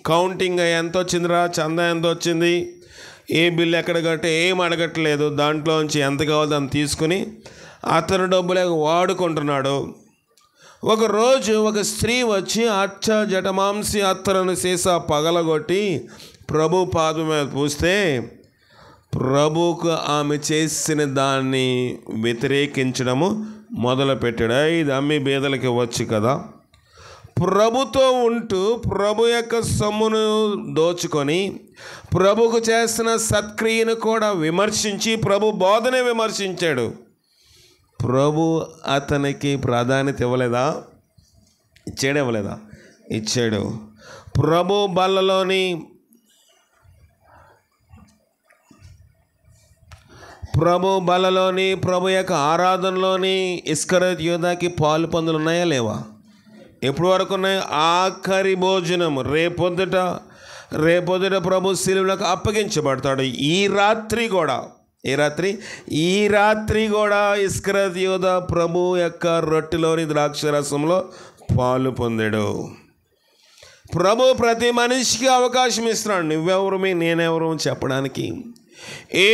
కౌంటింగ్ ఎంత వచ్చిందిరా, చందా ఎంత వచ్చింది, ఏ బిల్లు ఎక్కడ కట్టే ఏం అడగట్లేదు. దాంట్లోంచి ఎంత కావాలో దాన్ని తీసుకుని అతను డబ్బులే వాడుకుంటున్నాడు. ఒకరోజు ఒక స్త్రీ వచ్చి జటమాంసి అత్తరును సీసా పగలగొట్టి ప్రభు పాదం మీద పూస్తే ప్రభుకు ఆమె చేసిన దాన్ని వ్యతిరేకించడము మొదలుపెట్టాడు. ఇది అమ్మి బీదలకి ఇవ్వచ్చు కదా. ప్రభుతో ఉంటూ ప్రభు యొక్క సొమ్మును దోచుకొని ప్రభుకు చేసిన సత్క్రియను కూడా విమర్శించి ప్రభు బోధనే విమర్శించాడు. ప్రభు అతనికి ప్రాధాన్యత ఇవ్వలేదా? ఇవ్వలేదా? ఇచ్చాడు. ప్రభు బల్లలోని ప్రభు బలలోని, ప్రభు యొక్క ఆరాధనలోని ఇస్కరియోతు యూదాకి పాలు పొందులు ఉన్నాయా లేవా? ఎప్పుడు వరకు ఉన్నాయి? ఆఖరి భోజనం రేపొద్దుట ప్రభు శిలువలకు అప్పగించబడతాడు. ఈ రాత్రి కూడా ఇస్కరియోతు యూదా ప్రభు యొక్క రొట్టెలోని ద్రాక్షరసంలో పాలు పొందాడు. ప్రభు ప్రతి మనిషికి అవకాశం ఇస్తున్నాడు. నువ్వెవరు, నేనెవరు చెప్పడానికి. ఏ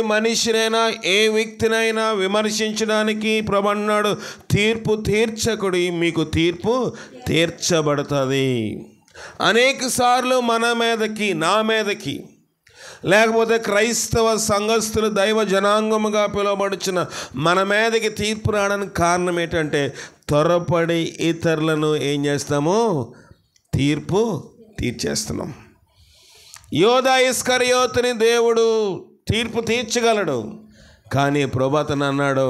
మనిషినైనా ఏ వ్యక్తినైనా విమర్శించడానికి ప్రభు అన్నాడు, తీర్పు తీర్చకుడి, మీకు తీర్పు తీర్చబడుతుంది. అనేక సార్లు మన మీదకి, నా మీదకి, లేకపోతే క్రైస్తవ సంఘస్థులు దైవ జనాంగముగా పిలువబడుచున్న మన మీదకి తీర్పు రావడానికి కారణం ఏంటంటే త్వరపడి ఇతరులను ఏం చేస్తాము? తీర్పు తీర్చేస్తున్నాం. యోధా ఇస్కరియోతుని దేవుడు తీర్పు తీర్చగలడు. కానీ ప్రభు అతను అన్నాడు,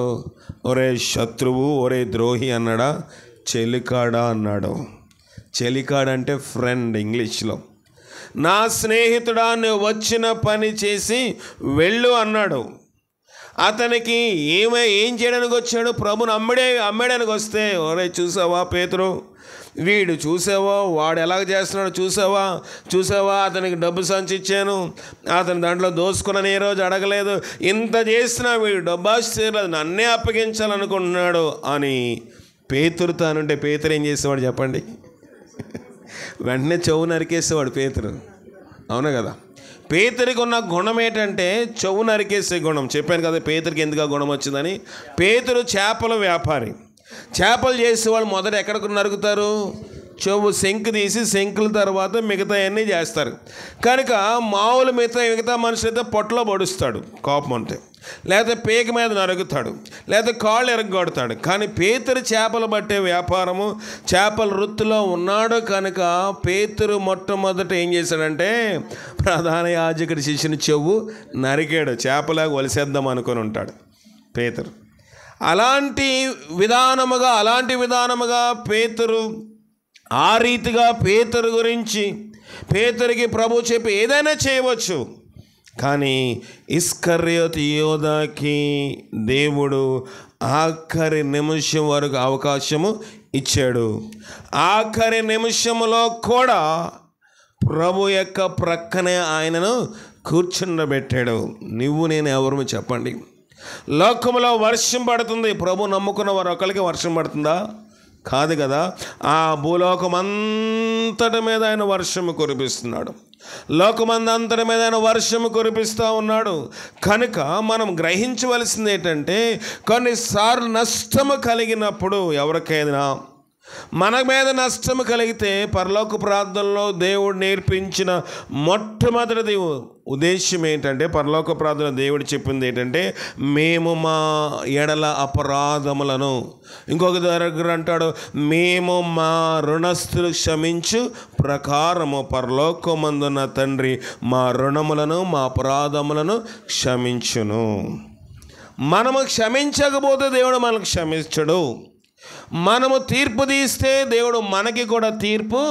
ఒరే శత్రువు, ఒరే ద్రోహి అన్నాడా? చెలికాడా అన్నాడు. చెలికాడంటే ఫ్రెండ్ ఇంగ్లీష్లో. నా స్నేహితుడా, నువ్వు వచ్చిన పని చేసి వెళ్ళు అన్నాడు. అతనికి ఏం చేయడానికి వచ్చాడు? ప్రభుని అమ్మడానికి వస్తే, ఒరే చూసావా పేతురు, వీడు చూసావా, వాడు ఎలాగ చేస్తున్నాడు చూసావా, అతనికి డబ్బు సంచి ఇచ్చాను, అతని దాంట్లో దోసుకున్నాను, ఏ రోజు అడగలేదు, ఇంత చేసినా వీడు డబ్బు ఆశించలేదు, నన్నే అప్పగించాలనుకుంటున్నాడు అని పేతురు తానుంటే పేతురు ఏం చేసేవాడు చెప్పండి? వెంటనే చెవు నరికేసేవాడు పేతురు. అవునా కదా? పేతురికి ఉన్న గుణం ఏంటంటే చెవు నరికేసే గుణం. చెప్పాను కదా పేతురికి ఎందుకు గుణం వచ్చిందని. పేతురు చేపల వ్యాపారి. చేపలు చేసేవాళ్ళు మొదట ఎక్కడికి నరుకుతారు? చెవు శంకు తీసి, శంకుల తర్వాత మిగతా అన్నీ చేస్తారు. కనుక మామూలు మిగతా మనుషులైతే పొట్టలో పొడుస్తాడు కోపం అంటే, లేకపోతే పేక మీద నరుగుతాడు, లేకపోతే కాళ్ళు ఎరగొడతాడు. కానీ పేతురు చేపలు పట్టే వ్యాపారము, చేపల వృత్తిలో ఉన్నాడు. కనుక పేతురు మొట్టమొదట ఏం చేశాడంటే ప్రధాన యాజకుడి శిష్యుని చెవు నరికాడు. చేపలాగా వలిసేద్దాం అనుకొని ఉంటాడు పేతురు. అలాంటి విధానముగా పేతురు, ఆ రీతిగా పేతురు గురించి పేతురికి ప్రభు చెప్పి ఏదైనా చేయవచ్చు. కానీ ఇస్కరియోతు యోధాకి దేవుడు ఆఖరి నిమిషం వరకు అవకాశము ఇచ్చాడు. ఆఖరి నిమిషంలో కూడా ప్రభు యొక్క ప్రక్కనే ఆయనను కూర్చుండబెట్టాడు. నువ్వు నేను ఎవరు చెప్పండి? లోకంలో వర్షం పడుతుంది, ప్రభు నమ్ముకున్న వారు ఒకరికి వర్షం పడుతుందా? కాదు కదా. ఆ భూలోకం అంతటి మీద ఆయన వర్షము కురిపిస్తున్నాడు. లోకమందంతటి మీద ఆయన వర్షము కురిపిస్తూ ఉన్నాడు. కనుక మనం గ్రహించవలసింది ఏంటంటే కొన్నిసార్లు నష్టము కలిగినప్పుడు, ఎవరికైనా మన మీద నష్టము కలిగితే పరలోక ప్రార్థనలో దేవుడు నేర్పించిన మొట్టమొదటి ఉద్దేశం ఏంటంటే, పరలోక ప్రార్థన దేవుడు చెప్పింది ఏంటంటే, మేము మా ఎడల అపరాధములను, ఇంకొక దగ్గర అంటాడు, మేము మా రుణస్థులు క్షమించు ప్రకారము పరలోకమందున్న తండ్రి మా రుణములను, మా అపరాధములను క్షమించును. మనము క్షమించకపోతే దేవుడు మనకు క్షమించడు. మనము తీర్పు తీస్తే దేవుడు మనకి కూడా తీర్పు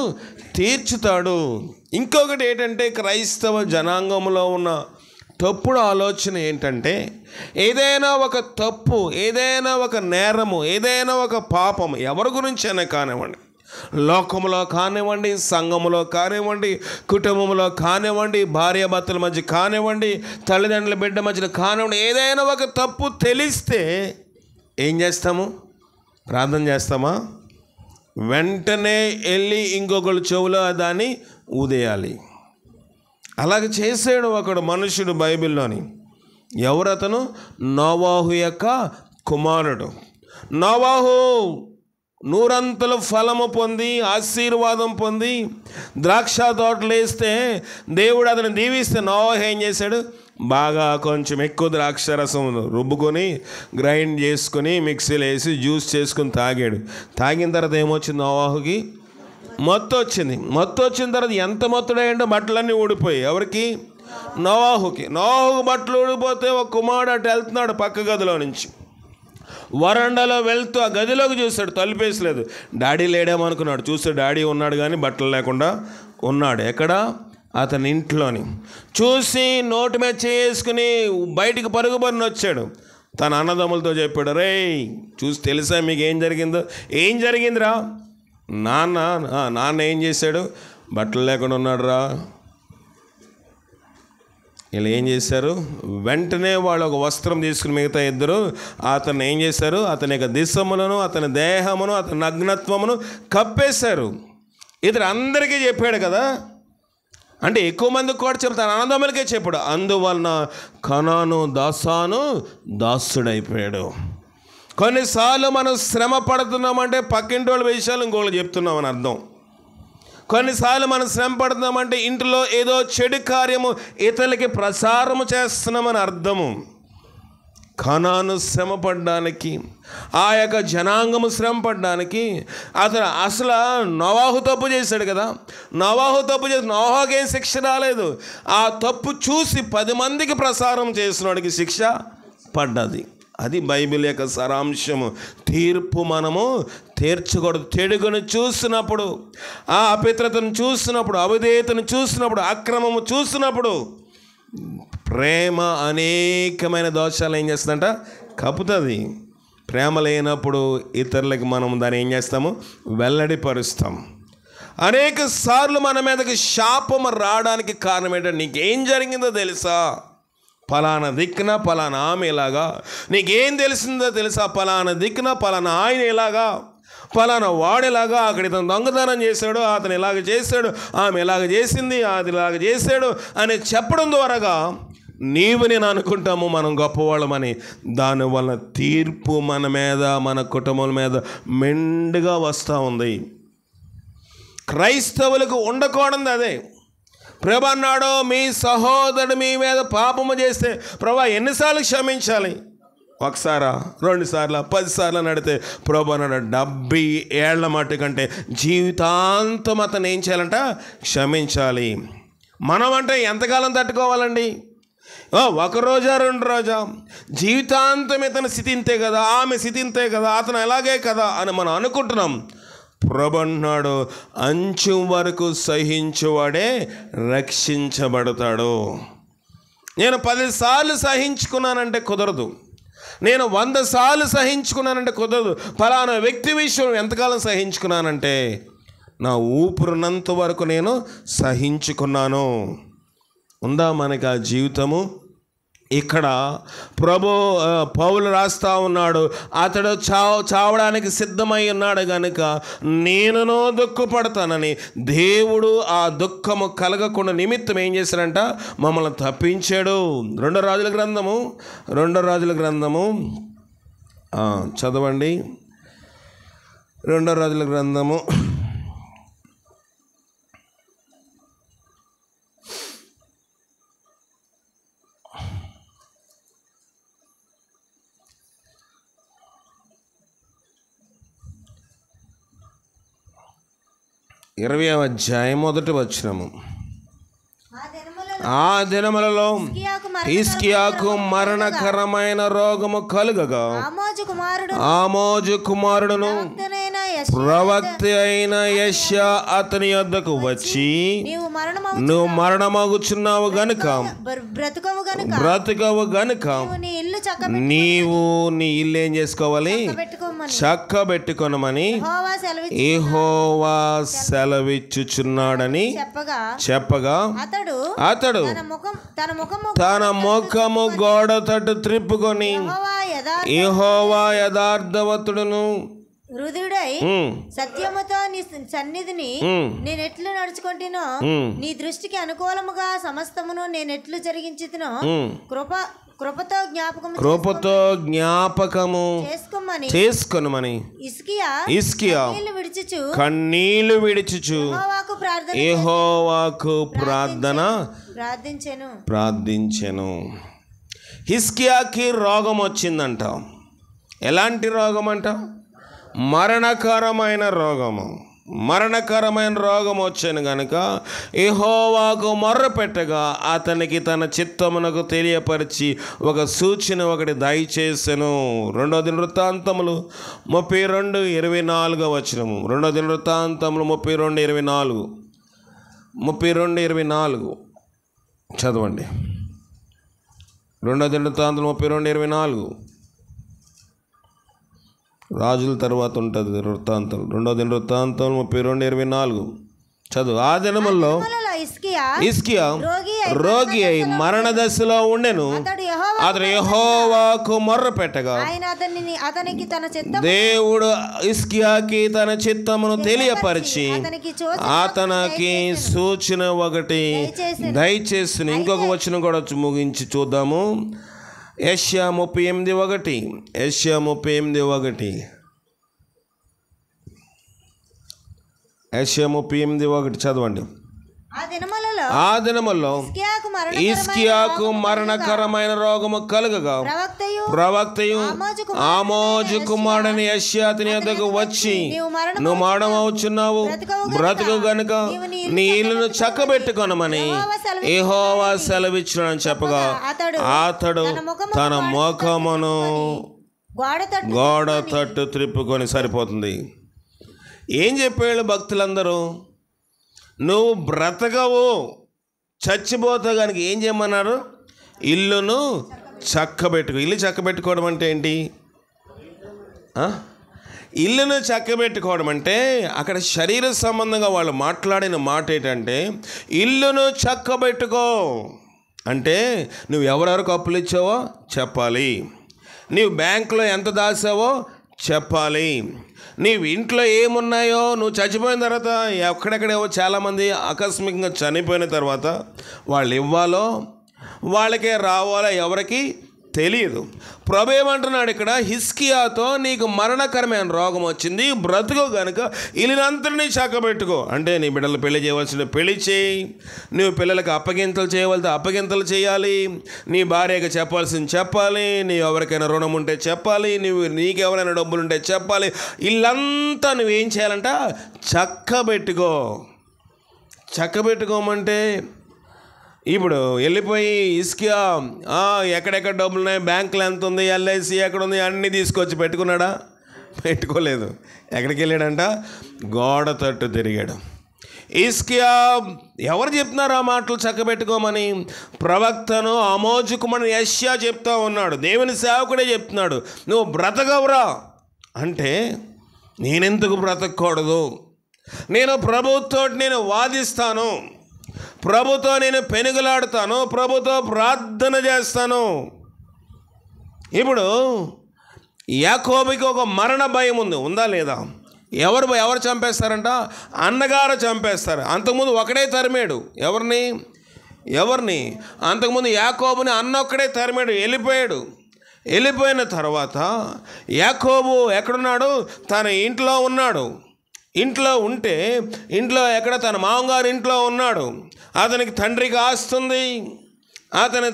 తీర్చుతాడు. ఇంకొకటి ఏంటంటే క్రైస్తవ జనాంగంలో ఉన్న తప్పుడు ఆలోచన ఏంటంటే, ఏదైనా ఒక తప్పు, ఏదైనా ఒక నేరము, ఏదైనా ఒక పాపం ఎవరి గురించైనా కానివ్వండి, లోకంలో కానివ్వండి, సంఘములో కానివ్వండి, కుటుంబంలో కానివ్వండి, భార్యాభర్తల మధ్య కానివ్వండి, తల్లిదండ్రుల బిడ్డ మధ్యలో కానివ్వండి, ఏదైనా ఒక తప్పు తెలిస్తే ఏం చేస్తాము? ప్రార్థన చేస్తామా? వెంటనే వెళ్ళి ఇంకొకళ్ళు చెవులో దాన్ని ఊదేయాలి. అలాగ చేసాడు ఒకడు మనుషుడు బైబిల్లోని. ఎవరతను? నోవాహు యొక్క కుమారుడు. నోవాహు నూరంతల ఫలము పొంది, ఆశీర్వాదం పొంది, ద్రాక్ష తోటలు వేస్తే దేవుడు అతను దీవిస్తే నోవాహు ఏం చేశాడు? బాగా కొంచెం ఎక్కువ ద్రాక్షరసం రుబ్బుకొని గ్రైండ్ చేసుకొని మిక్సీలో వేసి జ్యూస్ చేసుకుని తాగాడు. తాగిన తర్వాత ఏమొచ్చింది? నోవాహుకి మత్తు వచ్చింది. మత్తు వచ్చిన తర్వాత ఎంత మత్తుడయ్యండో బట్టలన్నీ ఊడిపోయి. ఎవరికి? నోవాహుకి. నోవాహుకి బట్టలు ఊడిపోతే ఒక కుమారుడు అటు వెళ్తున్నాడు పక్క గదిలో నుంచి. వరండాలో వెళ్తూ ఆ గదిలోకి చూశాడు, తలుపేసలేదు. డాడీ లేడేమో అనుకున్నాడు. చూస్తే డాడీ ఉన్నాడు కానీ బట్టలు లేకుండా ఉన్నాడు. ఎక్కడ? అతని ఇంట్లోని చూసి నోటి మీద చేసుకుని బయటికి పరుగుబడిని వచ్చాడు. తన అన్నదమ్ములతో చెప్పాడు, రే చూసి తెలుసా మీకు ఏం జరిగిందో? ఏం జరిగిందిరా? నాన్న ఏం చేశాడు? బట్టలు లేకుండా ఉన్నాడు రా. వీళ్ళు ఏం చేశారు? వెంటనే వాళ్ళు ఒక వస్త్రం తీసుకుని మిగతా ఇద్దరు అతన్ని ఏం చేశారు? అతని యొక్క దిశములను, అతని దేహమును, అతని నగ్నత్వమును కప్పేశారు. ఇతడు అందరికీ చెప్పాడు కదా, అంటే ఎక్కువ మందికి కూడా చెప్పాడు, తన అన్నదమ్ములకే చెప్పాడు. అందువలన కనాను దాసుడైపోయాడు. కొన్నిసార్లు మనం శ్రమ పడుతున్నామంటే పక్కింటి వాళ్ళ విషయాలు ఇంకోళ్ళు చెప్తున్నామని అర్థం. కొన్నిసార్లు మనం శ్రమ పడుతున్నామంటే ఇంట్లో ఏదో చెడు కార్యము ఇతరులకి ప్రసారము చేస్తున్నామని అర్థము. కనాను శ్రమ పడ్డానికి, ఆ యొక్క జనాంగము శ్రమ పడ్డానికి అతను అసలు నోవాహు తప్పు చేశాడు కదా. నోవాహు తప్పు చేసి నోవాహుకి ఏం శిక్ష రాలేదు. ఆ తప్పు చూసి 10 మందికి ప్రసారం చేసిన వాడికి శిక్ష పడ్డది. అది బైబిల్ యొక్క సారాంశము. తీర్పు మనము తీర్చకూడదు. చెడుగును చూసినప్పుడు, ఆ అపిత్రతను చూసినప్పుడు, అవిధేయతను చూసినప్పుడు, అక్రమము చూసినప్పుడు ప్రేమ అనేకమైన దోషాలు ఏం చేస్తుందంట? కప్పుతుంది. ప్రేమ లేనప్పుడు ఇతరులకి మనం దాన్ని ఏం చేస్తాము? వెల్లడిపరుస్తాం. అనేక సార్లు మన మీదకి శాపం రావడానికి కారణం ఏంటంటే, నీకేం జరిగిందో తెలుసా? ఫలానా దిక్కున ఫలానా ఆమె ఇలాగా. నీకేం తెలిసిందో తెలుసా? ఫలానా దిక్కున ఫలానా ఆయన ఇలాగా, ఫలానా వాడేలాగా, అక్కడ ఇతను దొంగతనం చేశాడు, అతను ఇలాగ చేశాడు, ఆమె ఇలాగ చేసింది, అది ఇలాగ చేశాడు అని చెప్పడం ద్వారాగా నీవు నేను అనుకుంటాము మనం గొప్పవాళ్ళమని. దానివల్ల తీర్పు మన మీద, మన కుటుంబం మీద మెండుగా వస్తూ ఉంది. క్రైస్తవులకు ఉండకూడదు అదే. ప్రభు అన్నాడు, మీ సహోదరుడు మీ మీద పాపము చేస్తే ప్రభు ఎన్నిసార్లు క్షమించాలి? 1 సారా, 2 సార్లు, 10 సార్లు నడితే ప్రభు అన్నాడు 70 ఏళ్ల మట్టు కంటే జీవితాంతం అతను ఏం చేయాలంట? క్షమించాలి. మనం అంటే ఎంతకాలం తట్టుకోవాలండి? 1 రోజా 2 రోజా? జీవితాంతం ఇతని స్థితి ఇంతే కదా, ఆమె స్థితి ఇంతే కదా, అతను అలాగే కదా అని మనం అనుకుంటున్నాం. ప్రభు అన్నాడు, అంచు వరకు సహించువాడే రక్షించబడతాడు. నేను 10 సార్లు సహించుకున్నానంటే కుదరదు. నేను 100 సార్లు సహించుకున్నానంటే కుదరదు. ఫలానా వ్యక్తి విషయం ఎంతకాలం సహించుకున్నానంటే నా ఊపిరినంత వరకు నేను సహించుకున్నాను. ఉందా మనకి ఆ జీవితము? ఇక్కడ పౌలు రాస్తా ఉన్నాడు, అతడు చావడానికి సిద్ధమై ఉన్నాడు కనుక నేనునో దుఃఖపడతానని. దేవుడు ఆ దుఃఖము కలగకుండా నిమిత్తం ఏం చేశాడంట? మమ్మల్ని తప్పించాడు. 2 రాజుల గ్రంథము చదవండి. 2 రాజుల గ్రంథము 20వ అధ్యాయం 1వ వచనము. ఆ దినములలో హిజ్కియాకు మరణకరమైన రోగము కలుగగా ఆమోజు కుమారుడును ప్రవక్త అయిన యెషయా అతని యొద్దకు వచ్చి, నువ్వు మరణమగుచున్నావు గనుక బ్రతుకవు గనుక నీవు నీ ఇల్లు ఏం చేసుకోవాలి? చక్కబెట్టుకొనమని యెహోవా సెలవిచ్చుచున్నాడని చెప్పగా అతడు తన ముఖము గోడ తట్టు త్రిప్పుకొని యెహోవా యథార్థవంతుడును హృదయుడై సత్యముతో నీ సన్నిధిని నేనెట్లు నడుచుకుంటునో, నీ దృష్టికి అనుకూలముగా సమస్తమును నేనెట్లు జరిగించుతునో కృపతో జ్ఞాపకము చేసుకొనుమని హిజ్కియా కన్నీళ్లు విడుచుచు యెహోవాకు ప్రార్థించెను. హిజ్కియాకి రోగం వచ్చిందంట. ఎలాంటి రోగం అంట? మరణకరమైన రోగం వచ్చాను గనుక యెహోవాకు మొర్ర పెట్టగా అతనికి తన చిత్తమునకు తెలియపరిచి ఒక సూచన ఒకటి దయచేసెను. 2వ దినవృత్తాంతములు 32:24 వచనము. 2వ దినవృత్తాంతములు 32:24. 32:24 చదవండి. 2 దినవృత్తాంతం 32:24. రాజుల తర్వాత ఉంటుంది వృత్తాంతం. 2 దినవృత్తాంతం 32:24 చదువు. ఆ దినముల్లో హిజ్కియా రోగి అయి మరణ దశలో ఉండెను. అతడు యెహోవాకు మొర్ర పెట్టగా దేవుడు హిజ్కియాకి తన చిత్తమును తెలియపరిచి అతనికి సూచన ఒకటి దయచేసి. ఇంకొక వచనం కూడా ముగించి చూద్దాము. యెషయా 38:1. యెషయా 38:1. యెషయా 38:1 చదవండి. ఆ దినముల్లో హిజ్కియాకు మరణకరమైన రోగము కలుగగా ప్రవక్తయు ఆమోజు కుమారుడైన యెషయా అతని యొద్దకు వచ్చి, నువ్వు మరణమవుచున్నావు, బ్రతుకు గనుక నీ ఇల్లును చక్కబెట్టుకొనమని యెహోవా సెలవిచ్చునని చెప్పగా అతడు తన ముఖమును గోడ తట్టు త్రిప్పుకొని. సరిపోతుంది. ఏం చెప్పాడు భక్తులందరూ? నువ్వు బ్రతకవు, చచ్చిపోతావు కనుక ఏం చేయమన్నారు? ఇల్లును చక్కబెట్టుకో. ఇల్లు చక్కబెట్టుకోవడం అంటే ఏంటి? ఇల్లును చక్కబెట్టుకోవడం అంటే అక్కడ శరీర సంబంధంగా వాళ్ళు మాట్లాడిన మాట ఏంటంటే, ఇల్లును చక్కబెట్టుకో అంటే నువ్వు ఎవరెవరికి అప్పులు ఇచ్చావో చెప్పాలి, నీవు బ్యాంకులో ఎంత దాచావో చెప్పాలి, నీవు ఇంట్లో ఏమున్నాయో, నువ్వు చచ్చిపోయిన తర్వాత ఎక్కడెక్కడేవో చాలామంది ఆకస్మికంగా చనిపోయిన తర్వాత వాళ్ళు ఇవ్వాలో వాళ్ళకే రావాలో ఎవరికి తెలియదు. ప్రభు ఏమంటున్నాడు ఇక్కడ? హిజ్కియాతో నీకు మరణకరమైన రోగం వచ్చింది, బ్రతుకు కనుక ఇల్లంతటినీ చక్కబెట్టుకో. అంటే నీ బిడ్డలు పెళ్లి చేయవలసిన పెళ్లి చేయి, నువ్వు పిల్లలకు అప్పగింతలు చేయవలసి అప్పగింతలు చేయాలి, నీ భార్యకి చెప్పాల్సింది చెప్పాలి, నీ ఎవరికైనా రుణం ఉంటే చెప్పాలి, నీకెవరైనా డబ్బులు ఉంటే చెప్పాలి. ఇల్లంతా నువ్వేం చేయాలంట? చక్కబెట్టుకో. చక్కబెట్టుకోమంటే ఇప్పుడు వెళ్ళిపోయి హిజ్కియా ఎక్కడెక్కడ డబ్బులు ఉన్నాయి, బ్యాంకులో ఎంత ఉంది, ఎల్ఐసి ఎక్కడ ఉంది, అన్నీ తీసుకొచ్చి పెట్టుకున్నాడా? పెట్టుకోలేదు. ఎక్కడికి వెళ్ళాడంట? గోడ తట్టు తిరిగాడు. హిజ్కియా ఎవరు చెప్తున్నారు ఆ మాటలు చక్కబెట్టుకోమని? ప్రవక్తను ఆమోజు కుమారుడు యెషయా చెప్తా ఉన్నాడు. దేవుని సేవకుడే చెప్తున్నాడు, నువ్వు బ్రతకవురా అంటే నేనెందుకు బ్రతకూడదు? నేను ప్రభువుతో నేను వాదిస్తాను, ప్రభుతో నేను పెనుగులాడుతాను, ప్రభుతో ప్రార్థన చేస్తాను. ఇప్పుడు యాకోబుకి ఒక మరణ భయం ఉందా లేదా? ఎవరు చంపేస్తారంట? అన్నగారు చంపేస్తారు. అంతకుముందు ఒకడే తరిమాడు. ఎవరిని? అంతకుముందు యాకోబుని అన్నొక్కడే తరిమాడు, వెళ్ళిపోయాడు. వెళ్ళిపోయిన తర్వాత యాకోబు ఎక్కడున్నాడు? తన ఇంట్లో ఉన్నాడు. ఇంట్లో ఉంటే ఇంట్లో ఎక్కడ? తన మామగారు ఇంట్లో ఉన్నాడు. అతనికి తండ్రికి ఆస్తుంది, అతని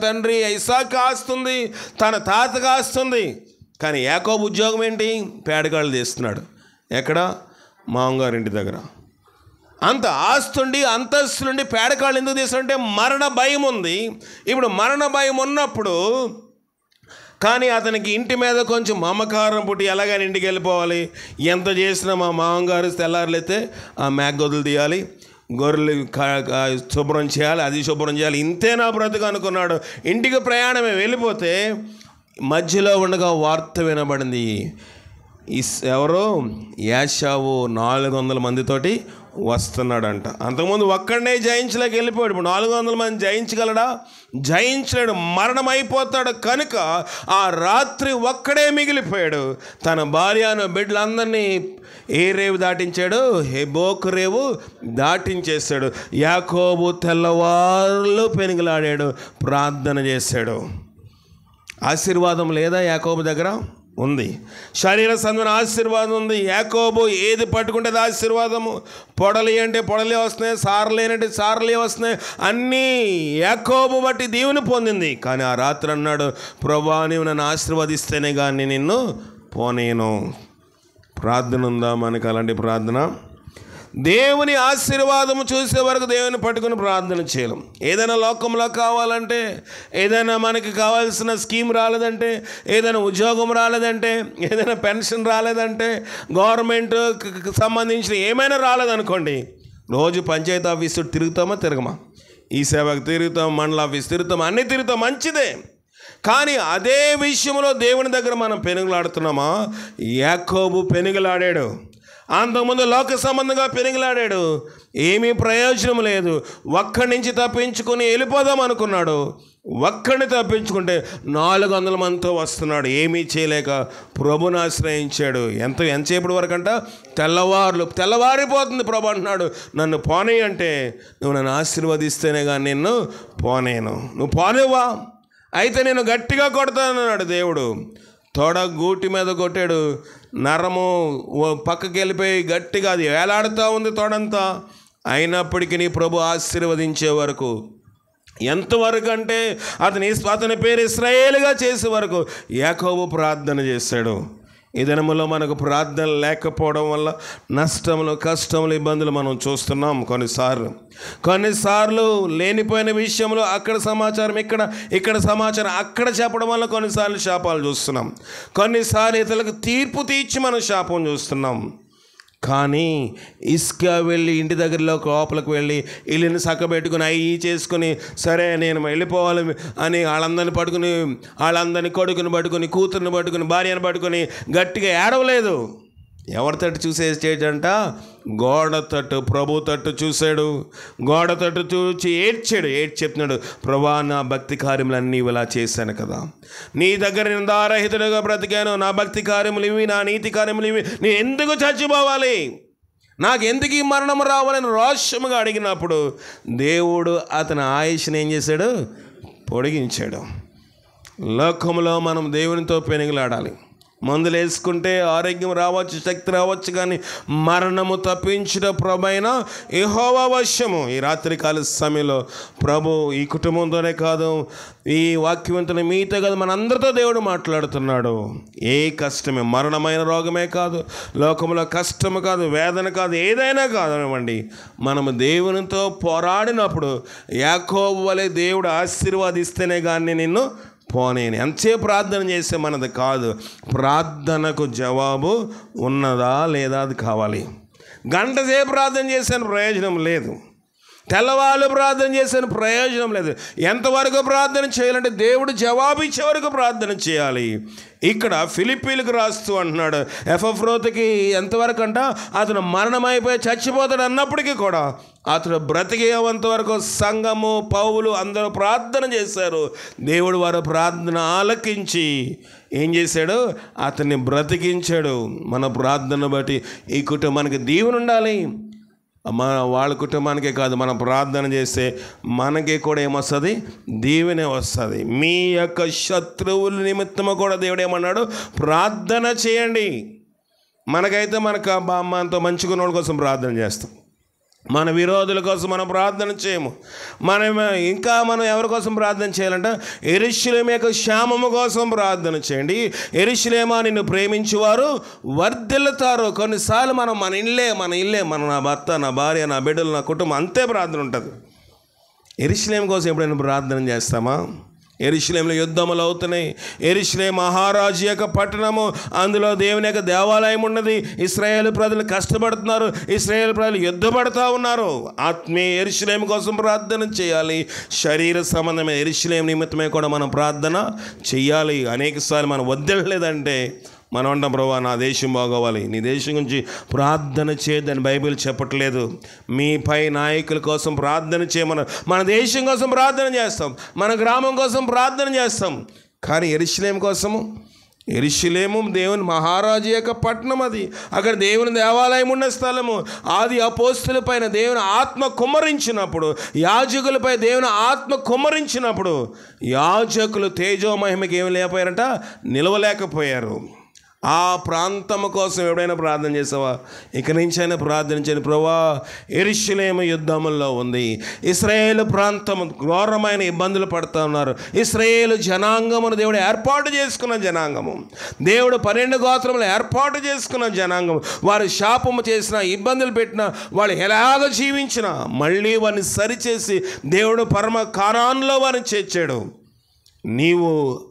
తండ్రి ఇస్సాకు ఆస్తుంది, తన తాతకు ఆస్తుంది. కానీ యాకోబు ఉద్యోగం ఏంటి? పేడగాళ్ళు తీస్తున్నాడు. ఎక్కడ? మామగారింటి దగ్గర. అంత ఆస్తుండి అంతస్తులుండి పేడకాళ్ళు ఎందుకు తీస్తాడంటే మరణ భయం ఉంది. ఇప్పుడు మరణ భయం ఉన్నప్పుడు కానీ అతనికి ఇంటి మీద కొంచెం మమకారం పుట్టి ఎలాగైనా ఇంటికి వెళ్ళిపోవాలి, ఎంత చేసినా మా మామగారు తెల్లారులైతే ఆ మేకగొదులు తీయాలి, గొర్రెలు శుభ్రం చేయాలి, అది శుభ్రం చేయాలి, ఇంతే నా బ్రతుకు అనుకున్నాడు. ఇంటికి ప్రయాణమే. వెళ్ళిపోతే మధ్యలో ఉండగా వార్త వినబడింది, ఎవరో ఏశావు 400 మందితోటి వస్తున్నాడంట. అంతకుముందు ఒక్కడనే జయించలేక వెళ్ళిపోయాడు. ఇప్పుడు 400 మంది జయించగలడా? జయించలేడు, మరణం అయిపోతాడు. కనుక ఆ రాత్రి ఒక్కడే మిగిలిపోయాడు. తన భార్యను బిడ్డలందరినీ ఏ రేవు దాటించాడు? హెబోకు రేవు దాటించేశాడు. యాకోబు తెల్లవారులు పెనుగులాడాడు, ప్రార్థన చేశాడు. ఆశీర్వాదం లేదా యాకోబు దగ్గర? ఉంది. శరీర సంబంధమైన ఆశీర్వాదం ఉంది. యాకోబు ఏది పట్టుకుంటే అది ఆశీర్వాదము. పొడలి అంటే పొడలే వస్తున్నాయి, సారలేనంటే సారలే వస్తున్నాయి. అన్నీ యాకోబు బట్టి దీవెన పొందింది. కానీ ఆ రాత్రి అన్నాడు, ప్రభువా నీవు నన్ను ఆశీర్వదిస్తేనే కానీ నిన్ను పోనేను. ప్రార్థన ఉందా మనకు? అలాంటి ప్రార్థన. దేవుని ఆశీర్వాదము చూసే వరకు దేవుని పట్టుకుని ప్రార్థన చేయలేం. ఏదైనా లోకంలో కావాలంటే, ఏదైనా మనకి కావాల్సిన స్కీమ్ రాలేదంటే, ఏదైనా ఉద్యోగం రాలేదంటే, ఏదైనా పెన్షన్ రాలేదంటే, గవర్నమెంట్ సంబంధించిన ఏమైనా రాలేదనుకోండి, రోజు పంచాయతీ ఆఫీసు తిరుగుతామా తిరగమా, ఈ సేవకు తిరుగుతాం, మండల ఆఫీస్ తిరుగుతాం, అన్నీ తిరుగుతాం, మంచిదే. కానీ అదే విషయంలో దేవుని దగ్గర మనం పెనుగులాడుతున్నామా? యాకోబు పెనుగులాడాడు, అంతకుముందు లోక సంబంధంగా పెనుగులాడాడు, ఏమీ ప్రయోజనం లేదు. ఒక్కడి నుంచి తప్పించుకొని వెళ్ళిపోదాం అనుకున్నాడు. ఒక్కడిని తప్పించుకుంటే 400 మందితో వస్తున్నాడు. ఏమీ చేయలేక ప్రభుని ఆశ్రయించాడు. ఎంతసేపటి వరకు అంట? తెల్లవారిపోతుంది. ప్రభు అంటున్నాడు, నన్ను పోనీ అంటే, నువ్వు నన్ను ఆశీర్వదిస్తేనే కానీ నిన్ను పోనేను. నువ్వు పోనేవా? అయితే నేను గట్టిగా కొడతానన్నాడు దేవుడు. తొడ గూటి మీద కొట్టాడు, నరము పక్కకి వెళ్ళిపోయి గట్టిగా అది వేలాడుతూ ఉంది తొడంతా. అయినప్పటికీ నీ ప్రభు ఆశీర్వదించే వరకు, ఎంతవరకు అంటే అతని పేరు ఇశ్రాయేలుగా చేసే వరకు యాకోబు ప్రార్థన చేశాడు. ఈ దినములో మనకు ప్రార్థన లేకపోవడం వల్ల నష్టములు, కష్టములు, ఇబ్బందులు మనం చూస్తున్నాం. కొన్నిసార్లు లేనిపోయిన విషయంలో అక్కడ సమాచారం ఇక్కడ సమాచారం అక్కడ చెప్పడం వల్ల కొన్నిసార్లు శాపాలు చూస్తున్నాం. కొన్నిసార్లు ఇతరులకు తీర్పు తీర్చి మనం శాపం చూస్తున్నాం. కానీ ఇసుక వెళ్ళి ఇంటి దగ్గరలో లోపలికి వెళ్ళి ఇల్లుని చక్కబెట్టుకుని అవి చేసుకుని, సరే నేను వెళ్ళిపోవాలి అని వాళ్ళందరినీ కొడుకుని పట్టుకుని, కూతుర్ని పట్టుకుని, భార్యను పట్టుకుని గట్టిగా ఏడవలేదు. ఎవరి తట్టు చూసేటంట? గోడ తట్టు, ప్రభు తట్టు చూశాడు. గోడ తట్టు చూచి ఏడ్చాడు. చెప్తున్నాడు, ప్రభా, నా భక్తి కార్యములన్నీ ఇలా చేశాను కదా, నీ దగ్గర నిందారహితుడుగా బ్రతికాను, నా భక్తి కార్యములు ఇవి, నా నీతి కార్యములు ఇవి, నేను ఎందుకు చచ్చిపోవాలి, నాకు ఎందుకు ఈ మరణం రావాలని రోషముగా అడిగినప్పుడు దేవుడు అతని ఆయుష్ని ఏం చేశాడు? పొడిగించాడు. లోకంలో మనం దేవునితో పెనుగులాడాలి. మందులు వేసుకుంటే ఆరోగ్యం రావచ్చు, శక్తి రావచ్చు, కానీ మరణము తప్పించిన ప్రభైన యెహోవా వశము. ఈ రాత్రికాల సమయంలో ప్రభు ఈ కుటుంబంతోనే కాదు, ఈ వాక్యవంతుని మీతో కాదు, మనందరితో దేవుడు మాట్లాడుతున్నాడు. ఏ కష్టమే, మరణమైన రోగమే కాదు, లోకంలో కష్టము కాదు, వేదన కాదు, ఏదైనా కాదనివ్వండి, మనము దేవునితో పోరాడినప్పుడు యాకోబు వలె దేవుడు ఆశీర్వాదిస్తేనే కానీ నిన్ను పోనేని. ఎంతసేపు ప్రార్థన చేస్తే మనది కాదు, ప్రార్థనకు జవాబు ఉన్నదా లేదా అది కావాలి. గంట సేపు ప్రార్థన చేసాను ప్రయోజనం లేదు, తెల్లవాళ్ళు ప్రార్థన చేసాను ప్రయోజనం లేదు. ఎంతవరకు ప్రార్థన చేయాలంటే దేవుడు జవాబు ఇచ్చే వరకు ప్రార్థన చేయాలి. ఇక్కడ ఫిలిప్పీలకు రాస్తూ అంటున్నాడు, ఎపఫ్రోతుకి ఎంతవరకు అంట? అతను మరణమైపోయి చచ్చిపోతాడు అన్నప్పటికీ కూడా అతడు బ్రతికేంతవరకు సంఘము, పౌలు అందరూ ప్రార్థన చేశారు. దేవుడు వారి ప్రార్థన ఆలకించి ఏం చేశాడు? అతన్ని బ్రతికించాడు. మన ప్రార్థన బట్టి ఈ కుటుంబానికి దీవెన ఉండాలి. వాళ్ళ కుటుంబానికే కాదు, మనం ప్రార్థన చేస్తే మనకి కూడా ఏమొస్తుంది? దీవెనే వస్తుంది. మీ యొక్క శత్రువుల నిమిత్తము కూడా దేవుడు ఏమన్నాడు? ప్రార్థన చేయండి. మనకైతే మనకు అంత మంచిగా వాళ్ళ కోసం ప్రార్థన చేస్తాం, మన విరోధుల కోసం మనం ప్రార్థన చేయము. మనం ఎవరి కోసం ప్రార్థన చేయాలంటే యెరూషలేము యొక్క క్షేమము కోసం ప్రార్థన చేయండి. యెరూషలేమా, నిన్ను ప్రేమించేవారు వర్ధిల్లుతారు. కొన్నిసార్లు మన ఇల్లే నా భర్త, నా భార్య, నా బిడ్డలు, నా కుటుంబం, అంతే ప్రార్థన ఉంటుంది. యెరూషలేము కోసం ఎప్పుడైనా ప్రార్థన చేస్తామా? యెరూషలేములో యుద్ధములు అవుతున్నాయి. యెరూషలేము మహారాజు యొక్క పట్టణము, అందులో దేవుని యొక్క దేవాలయం ఉన్నది. ఇశ్రాయేలు ప్రజలు కష్టపడుతున్నారు, ఇశ్రాయేలు ప్రజలు యుద్ధపడుతూ ఉన్నారు. ఆత్మీయ యెరూషలేము కోసం ప్రార్థన చేయాలి. శరీర సంబంధమైన యెరూషలేము నిమిత్తమే కూడా మనం ప్రార్థన చేయాలి. అనేకసార్లు మనం వదిలేదంటే మనం అంటాం, ప్రభా నా దేశం బాగోవాలి, నీ దేశం గురించి ప్రార్థన చేయదని బైబిల్ చెప్పట్లేదు. మీపై నాయకుల కోసం ప్రార్థన చేయమని మన దేశం కోసం ప్రార్థన చేస్తాం, మన గ్రామం కోసం ప్రార్థన చేస్తాం. కానీ యెరూషలేము కోసము, యెరూషలేము దేవుని మహారాజు యొక్క పట్టణం, అది అక్కడ దేవుని దేవాలయం ఉన్న స్థలము. ఆది అపోస్తుల పైన దేవుని ఆత్మ కుమ్మరించినప్పుడు, యాజకులపై దేవుని ఆత్మ కుమ్మరించినప్పుడు యాజకులు తేజోమహిమకి ఏమి లేకపోయారంట? నిలవలేకపోయారు. ఆ ప్రాంతము కోసం ఎవడైనా ప్రార్థన చేసావా? ఇక నుంచి అయినా ప్రార్థన చేయని, ప్రభువా యెరూషలేము యుద్ధముల్లో ఉంది, ఇశ్రాయేలు ప్రాంతము ఘోరమైన ఇబ్బందులు పడుతూ ఉన్నారు. ఇశ్రాయేలు జనాంగమును దేవుడు ఏర్పాటు చేసుకున్న జనాంగము, దేవుడు 12 గోత్రములు ఏర్పాటు చేసుకున్న జనాంగము. వారు శాపము చేసిన, ఇబ్బందులు పెట్టిన, వాళ్ళు ఎలాగ జీవించినా మళ్ళీ వారిని సరిచేసి దేవుడు పరమ కానానులో వారిని చేర్చాడు. నీవు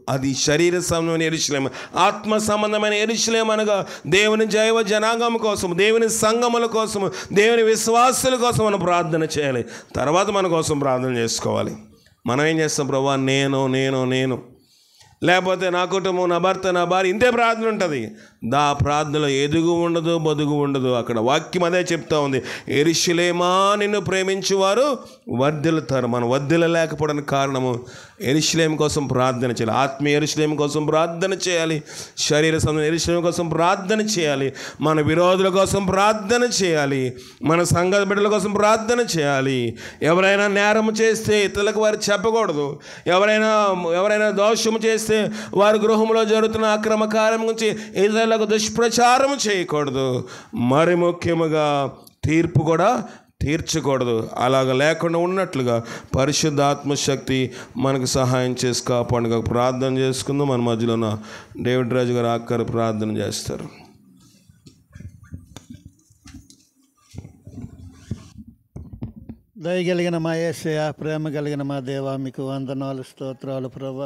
అది శరీర సంబంధమైన యెరూషలేము, ఆత్మ సంబంధమైన యెరూషలేము అనగా దేవుని జైవ జనాంగం కోసం, దేవుని సంఘముల కోసం, దేవుని విశ్వాసుల కోసం మనం ప్రార్థన చేయాలి. తర్వాత మన కోసం ప్రార్థన చేసుకోవాలి. మనం ఏం చేస్తాం? ప్రభువా నేను నేను నేను, లేకపోతే నా కుటుంబం, నా భర్త, నా భార్య, ఇంతే ప్రార్థన ఉంటుంది. దా ప్రార్థనలో ఎదుగు ఉండదు, బదుగు ఉండదు. అక్కడ వాక్యం అదే చెప్తా ఉంది, యెరూషలేమా నిన్ను ప్రేమించువారు వర్ధిల్లుతారు. మనం వర్ధిల్లలేకపోవడానికి కారణము యెరూషలేం కోసం ప్రార్థన చేయాలి. ఆత్మీయ యెరూషలేం కోసం ప్రార్థన చేయాలి. శరీర సంబంధం యెరూషలేం కోసం ప్రార్థన చేయాలి. మన విరోధుల కోసం ప్రార్థన చేయాలి. మన సంఘ బిడ్డల కోసం ప్రార్థన చేయాలి. ఎవరైనా నేరం చేస్తే ఇతరులకు వారు చెప్పకూడదు. ఎవరైనా దోషము చేస్తే వారి గృహంలో జరుగుతున్న అక్రమ కార్యం గురించి ఇతరులకు దుష్ప్రచారం చేయకూడదు. మరి ముఖ్యముగా తీర్పు కూడా తీర్చకూడదు. అలాగ లేకుండా ఉన్నట్లుగా పరిశుద్ధ ఆత్మశక్తి మనకు సహాయం చేసి కాపాడుగా ప్రార్థన చేసుకుందాం. మన మధ్యలో ఉన్న డేవిడ్ రాజు గారు ఆఖరి ప్రార్థన చేస్తారు. దయ కలిగిన మా యేసయ్య, ప్రేమ కలిగిన మా దేవా, మీకు వందనాలు, స్తోత్రాలు ప్రభా.